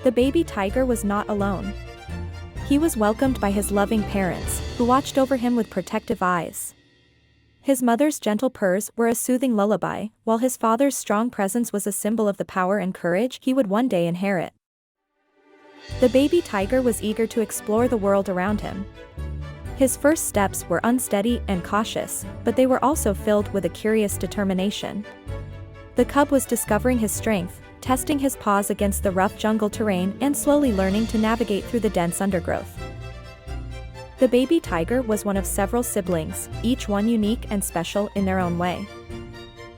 The baby tiger was not alone. He was welcomed by his loving parents, who watched over him with protective eyes. His mother's gentle purrs were a soothing lullaby, while his father's strong presence was a symbol of the power and courage he would one day inherit. The baby tiger was eager to explore the world around him. His first steps were unsteady and cautious, but they were also filled with a curious determination. The cub was discovering his strength, testing his paws against the rough jungle terrain and slowly learning to navigate through the dense undergrowth. The baby tiger was one of several siblings, each one unique and special in their own way.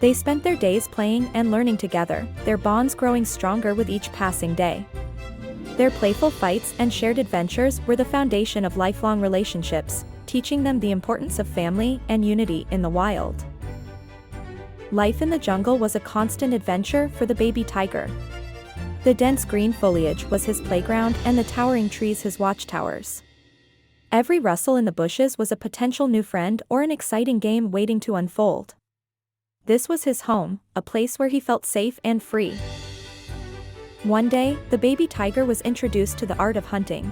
They spent their days playing and learning together, their bonds growing stronger with each passing day. Their playful fights and shared adventures were the foundation of lifelong relationships, teaching them the importance of family and unity in the wild. Life in the jungle was a constant adventure for the baby tiger. The dense green foliage was his playground and the towering trees his watchtowers. Every rustle in the bushes was a potential new friend or an exciting game waiting to unfold. This was his home, a place where he felt safe and free. One day, the baby tiger was introduced to the art of hunting.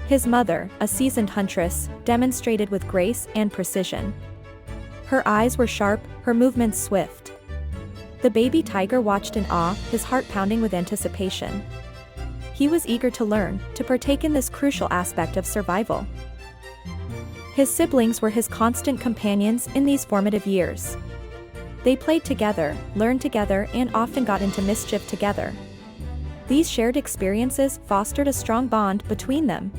His mother, a seasoned huntress, demonstrated with grace and precision. Her eyes were sharp, her movements swift. The baby tiger watched in awe, his heart pounding with anticipation. He was eager to learn, to partake in this crucial aspect of survival. His siblings were his constant companions in these formative years. They played together, learned together, and often got into mischief together. These shared experiences fostered a strong bond between them.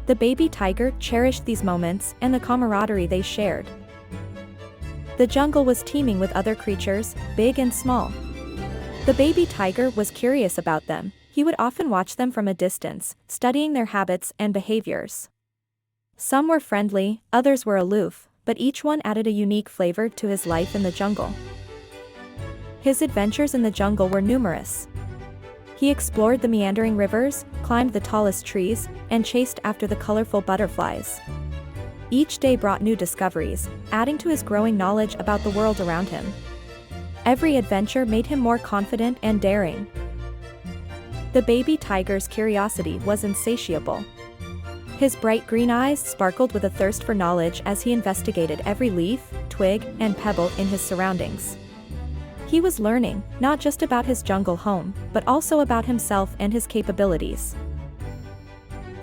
The baby tiger cherished these moments and the camaraderie they shared. The jungle was teeming with other creatures, big and small. The baby tiger was curious about them. He would often watch them from a distance, studying their habits and behaviors. Some were friendly, others were aloof, but each one added a unique flavor to his life in the jungle. His adventures in the jungle were numerous. He explored the meandering rivers, climbed the tallest trees, and chased after the colorful butterflies. Each day brought new discoveries, adding to his growing knowledge about the world around him. Every adventure made him more confident and daring. The baby tiger's curiosity was insatiable. His bright green eyes sparkled with a thirst for knowledge as he investigated every leaf, twig, and pebble in his surroundings. He was learning, not just about his jungle home, but also about himself and his capabilities.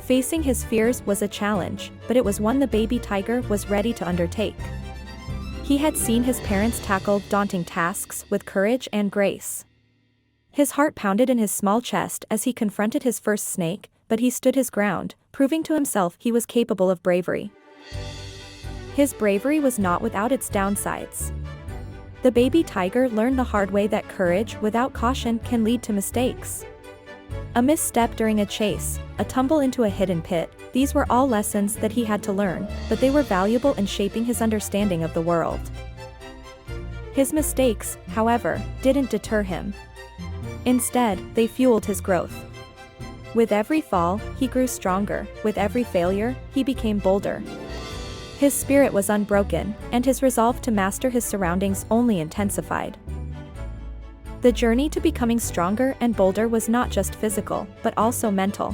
Facing his fears was a challenge, but it was one the baby tiger was ready to undertake. He had seen his parents tackle daunting tasks with courage and grace. His heart pounded in his small chest as he confronted his first snake, but he stood his ground, proving to himself he was capable of bravery. His bravery was not without its downsides. The baby tiger learned the hard way that courage without caution can lead to mistakes. A misstep during a chase, a tumble into a hidden pit, these were all lessons that he had to learn, but they were valuable in shaping his understanding of the world. His mistakes, however, didn't deter him. Instead, they fueled his growth. With every fall, he grew stronger, with every failure, he became bolder. His spirit was unbroken, and his resolve to master his surroundings only intensified. The journey to becoming stronger and bolder was not just physical, but also mental.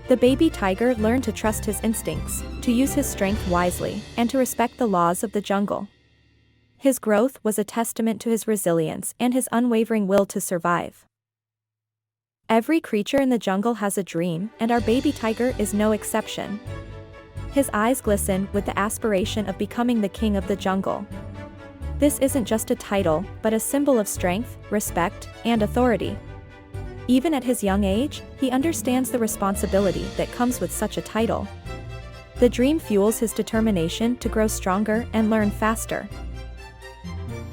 The baby tiger learned to trust his instincts, to use his strength wisely, and to respect the laws of the jungle. His growth was a testament to his resilience and his unwavering will to survive. Every creature in the jungle has a dream, and our baby tiger is no exception. His eyes glisten with the aspiration of becoming the king of the jungle. This isn't just a title, but a symbol of strength, respect, and authority. Even at his young age, he understands the responsibility that comes with such a title. The dream fuels his determination to grow stronger and learn faster.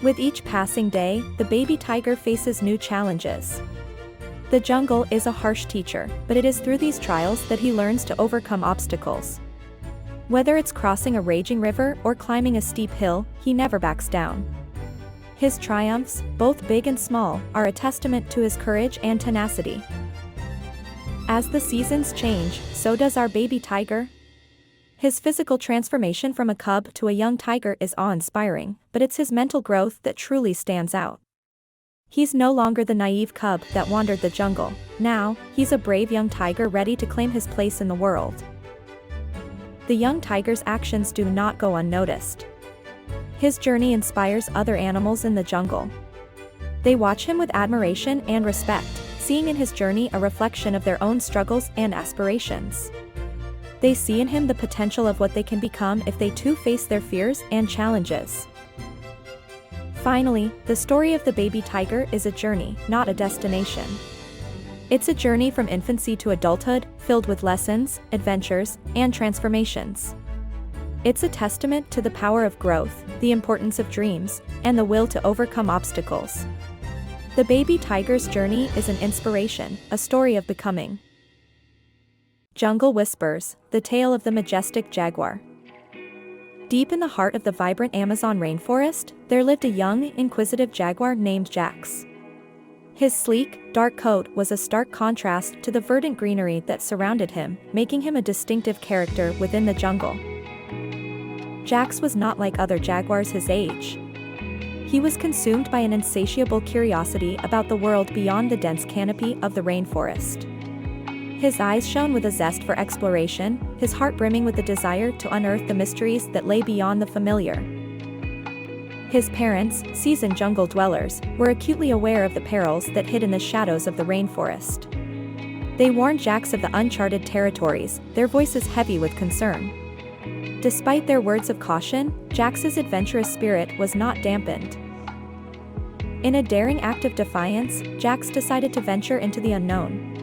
With each passing day, the baby tiger faces new challenges. The jungle is a harsh teacher, but it is through these trials that he learns to overcome obstacles. Whether it's crossing a raging river or climbing a steep hill, he never backs down. His triumphs, both big and small, are a testament to his courage and tenacity. As the seasons change, so does our baby tiger. His physical transformation from a cub to a young tiger is awe-inspiring, but it's his mental growth that truly stands out. He's no longer the naive cub that wandered the jungle. Now, he's a brave young tiger ready to claim his place in the world. The young tiger's actions do not go unnoticed. His journey inspires other animals in the jungle. They watch him with admiration and respect, seeing in his journey a reflection of their own struggles and aspirations. They see in him the potential of what they can become if they too face their fears and challenges. Finally, the story of the baby tiger is a journey, not a destination. It's a journey from infancy to adulthood, filled with lessons, adventures, and transformations. It's a testament to the power of growth, the importance of dreams, and the will to overcome obstacles. The baby tiger's journey is an inspiration, a story of becoming. Jungle Whispers, the tale of the majestic jaguar. Deep in the heart of the vibrant Amazon rainforest, there lived a young, inquisitive jaguar named Jax. His sleek, dark coat was a stark contrast to the verdant greenery that surrounded him, making him a distinctive character within the jungle. Jax was not like other jaguars his age. He was consumed by an insatiable curiosity about the world beyond the dense canopy of the rainforest. His eyes shone with a zest for exploration, his heart brimming with the desire to unearth the mysteries that lay beyond the familiar. His parents, seasoned jungle dwellers, were acutely aware of the perils that hid in the shadows of the rainforest. They warned Jax of the uncharted territories, their voices heavy with concern. Despite their words of caution, Jax's adventurous spirit was not dampened. In a daring act of defiance, Jax decided to venture into the unknown.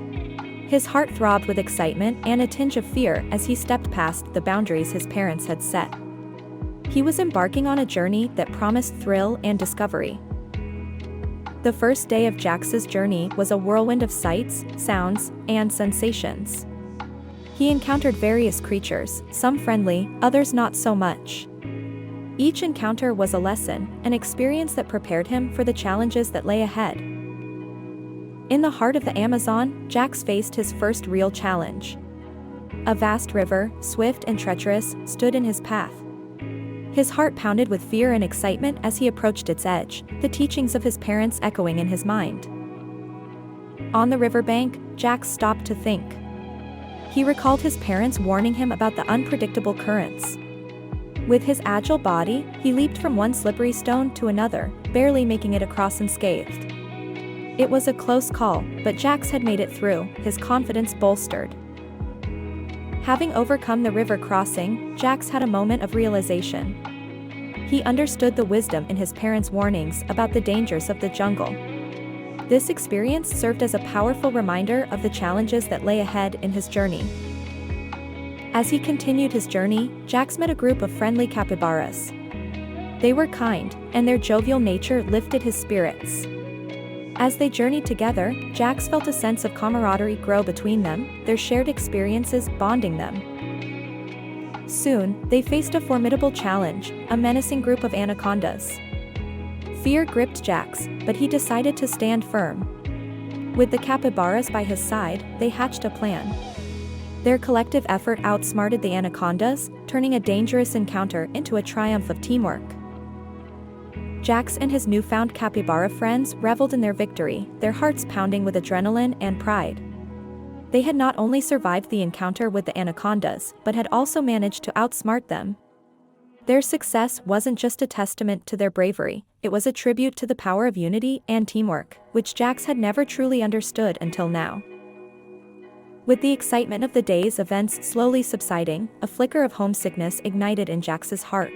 His heart throbbed with excitement and a tinge of fear as he stepped past the boundaries his parents had set. He was embarking on a journey that promised thrill and discovery. The first day of Jax's journey was a whirlwind of sights, sounds, and sensations. He encountered various creatures, some friendly, others not so much. Each encounter was a lesson, an experience that prepared him for the challenges that lay ahead. In the heart of the Amazon, Jax faced his first real challenge. A vast river, swift and treacherous, stood in his path. His heart pounded with fear and excitement as he approached its edge, the teachings of his parents echoing in his mind. On the riverbank, Jax stopped to think. He recalled his parents warning him about the unpredictable currents. With his agile body, he leaped from one slippery stone to another, barely making it across unscathed. It was a close call, but Jax had made it through, his confidence bolstered. Having overcome the river crossing, Jax had a moment of realization. He understood the wisdom in his parents' warnings about the dangers of the jungle. This experience served as a powerful reminder of the challenges that lay ahead in his journey. As he continued his journey, Jax met a group of friendly capybaras. They were kind, and their jovial nature lifted his spirits. As they journeyed together, Jax felt a sense of camaraderie grow between them, their shared experiences bonding them. Soon, they faced a formidable challenge, a menacing group of anacondas. Fear gripped Jax, but he decided to stand firm. With the capybaras by his side, they hatched a plan. Their collective effort outsmarted the anacondas, turning a dangerous encounter into a triumph of teamwork. Jax and his newfound capybara friends reveled in their victory, their hearts pounding with adrenaline and pride. They had not only survived the encounter with the anacondas, but had also managed to outsmart them. Their success wasn't just a testament to their bravery, it was a tribute to the power of unity and teamwork, which Jax had never truly understood until now. With the excitement of the day's events slowly subsiding, a flicker of homesickness ignited in Jax's heart.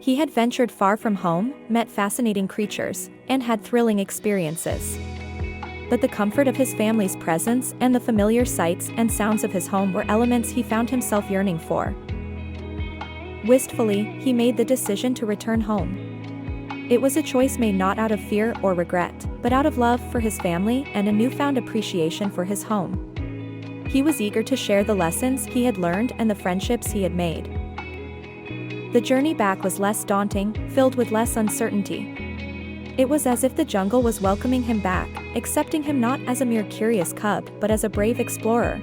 He had ventured far from home, met fascinating creatures, and had thrilling experiences. But the comfort of his family's presence and the familiar sights and sounds of his home were elements he found himself yearning for. Wistfully, he made the decision to return home. It was a choice made not out of fear or regret, but out of love for his family and a newfound appreciation for his home. He was eager to share the lessons he had learned and the friendships he had made. The journey back was less daunting, filled with less uncertainty. It was as if the jungle was welcoming him back, accepting him not as a mere curious cub but as a brave explorer.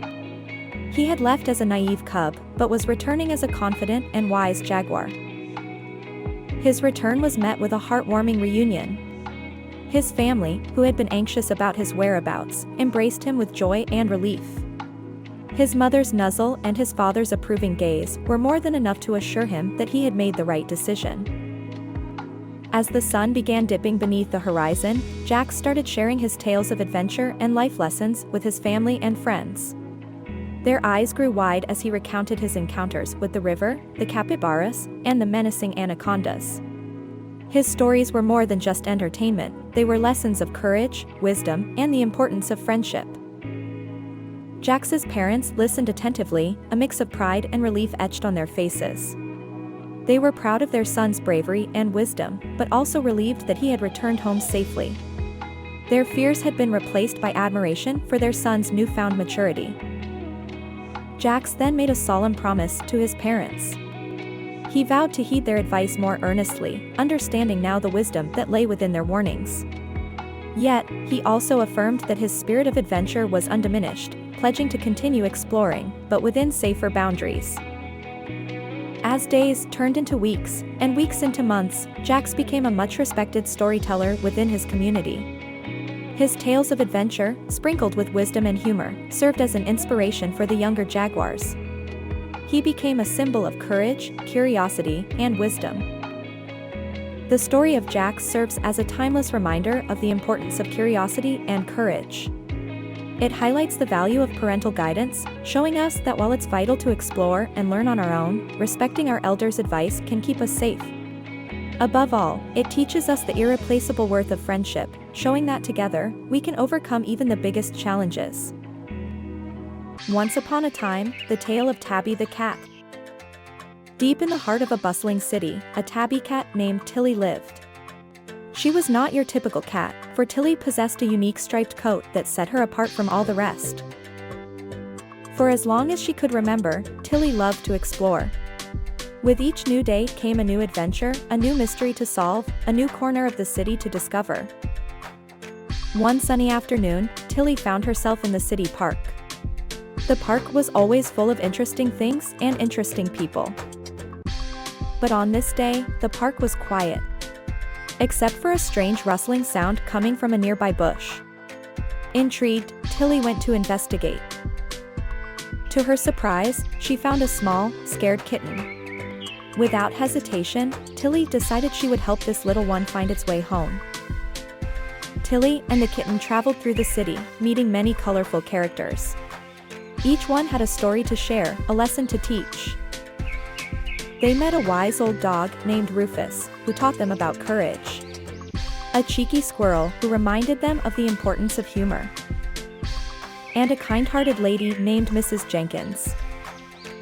He had left as a naive cub, but was returning as a confident and wise jaguar. His return was met with a heartwarming reunion. His family, who had been anxious about his whereabouts, embraced him with joy and relief. His mother's nuzzle and his father's approving gaze were more than enough to assure him that he had made the right decision. As the sun began dipping beneath the horizon, Jax started sharing his tales of adventure and life lessons with his family and friends. Their eyes grew wide as he recounted his encounters with the river, the capybaras, and the menacing anacondas. His stories were more than just entertainment, they were lessons of courage, wisdom, and the importance of friendship. Jax's parents listened attentively, a mix of pride and relief etched on their faces. They were proud of their son's bravery and wisdom, but also relieved that he had returned home safely. Their fears had been replaced by admiration for their son's newfound maturity. Jax then made a solemn promise to his parents. He vowed to heed their advice more earnestly, understanding now the wisdom that lay within their warnings. Yet, he also affirmed that his spirit of adventure was undiminished, pledging to continue exploring, but within safer boundaries. As days turned into weeks, and weeks into months, Jax became a much-respected storyteller within his community. His tales of adventure, sprinkled with wisdom and humor, served as an inspiration for the younger jaguars. He became a symbol of courage, curiosity, and wisdom. The story of Jax serves as a timeless reminder of the importance of curiosity and courage. It highlights the value of parental guidance, showing us that while it's vital to explore and learn on our own, respecting our elders' advice can keep us safe. Above all, it teaches us the irreplaceable worth of friendship, showing that together, we can overcome even the biggest challenges. Once upon a time, the tale of Tabby the cat. Deep in the heart of a bustling city, a tabby cat named Tilly lived. She was not your typical cat, for Tilly possessed a unique striped coat that set her apart from all the rest. For as long as she could remember, Tilly loved to explore. With each new day came a new adventure, a new mystery to solve, a new corner of the city to discover. One sunny afternoon, Tilly found herself in the city park. The park was always full of interesting things and interesting people. But on this day, the park was quiet. Except for a strange rustling sound coming from a nearby bush. Intrigued, Tilly went to investigate. To her surprise, she found a small, scared kitten. Without hesitation, Tilly decided she would help this little one find its way home. Tilly and the kitten traveled through the city, meeting many colorful characters. Each one had a story to share, a lesson to teach. They met a wise old dog named Rufus, who taught them about courage. A cheeky squirrel who reminded them of the importance of humor. And a kind-hearted lady named Mrs. Jenkins.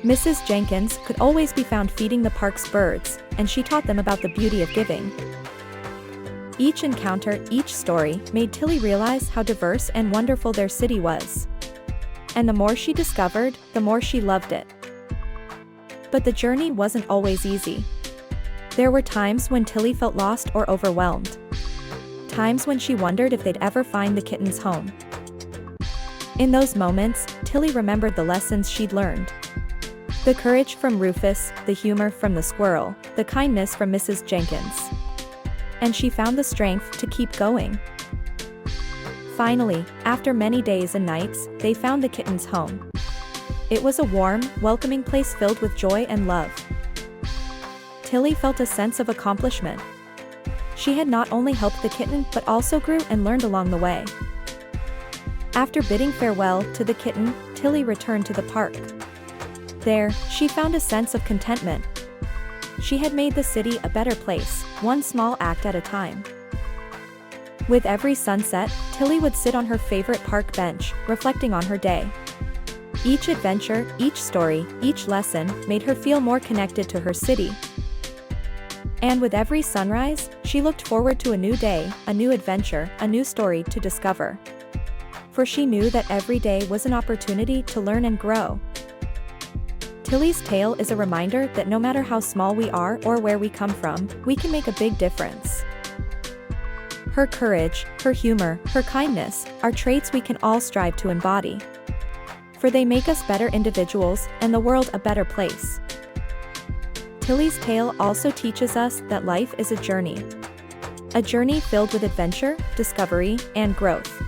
Mrs. Jenkins could always be found feeding the park's birds, and she taught them about the beauty of giving. Each encounter, each story, made Tilly realize how diverse and wonderful their city was. And the more she discovered, the more she loved it. But the journey wasn't always easy. There were times when Tilly felt lost or overwhelmed. Times when she wondered if they'd ever find the kitten's home. In those moments, Tilly remembered the lessons she'd learned. The courage from Rufus, the humor from the squirrel, the kindness from Mrs. Jenkins. And she found the strength to keep going. Finally, after many days and nights, they found the kitten's home. It was a warm, welcoming place filled with joy and love. Tilly felt a sense of accomplishment. She had not only helped the kitten but also grew and learned along the way. After bidding farewell to the kitten, Tilly returned to the park. There, she found a sense of contentment. She had made the city a better place, one small act at a time. With every sunset, Tilly would sit on her favorite park bench, reflecting on her day. Each adventure, each story, each lesson made her feel more connected to her city. And with every sunrise, she looked forward to a new day, a new adventure, a new story to discover. For she knew that every day was an opportunity to learn and grow. Tilly's tale is a reminder that no matter how small we are or where we come from, we can make a big difference. Her courage, her humor, her kindness, are traits we can all strive to embody. For they make us better individuals and the world a better place. Tilly's tale also teaches us that life is a journey. A journey filled with adventure, discovery, and growth.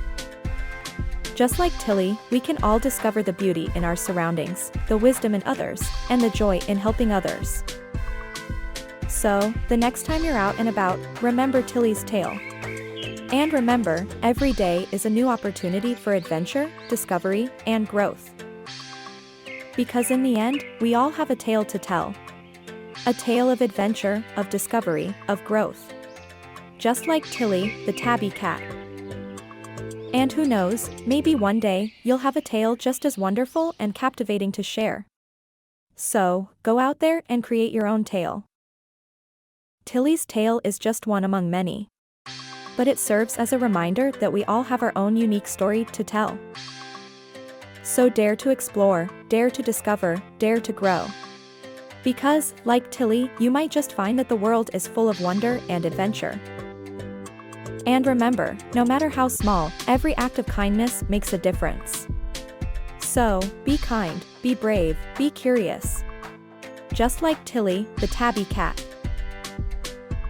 Just like Tilly, we can all discover the beauty in our surroundings, the wisdom in others, and the joy in helping others. So, the next time you're out and about, remember Tilly's tale. And remember, every day is a new opportunity for adventure, discovery, and growth. Because in the end, we all have a tale to tell. A tale of adventure, of discovery, of growth. Just like Tilly, the tabby cat. And who knows, maybe one day, you'll have a tale just as wonderful and captivating to share. So, go out there and create your own tale. Tilly's tale is just one among many. But it serves as a reminder that we all have our own unique story to tell. So dare to explore, dare to discover, dare to grow. Because, like Tilly, you might just find that the world is full of wonder and adventure. And remember, no matter how small, every act of kindness makes a difference. So, be kind, be brave, be curious. Just like Tilly, the tabby cat.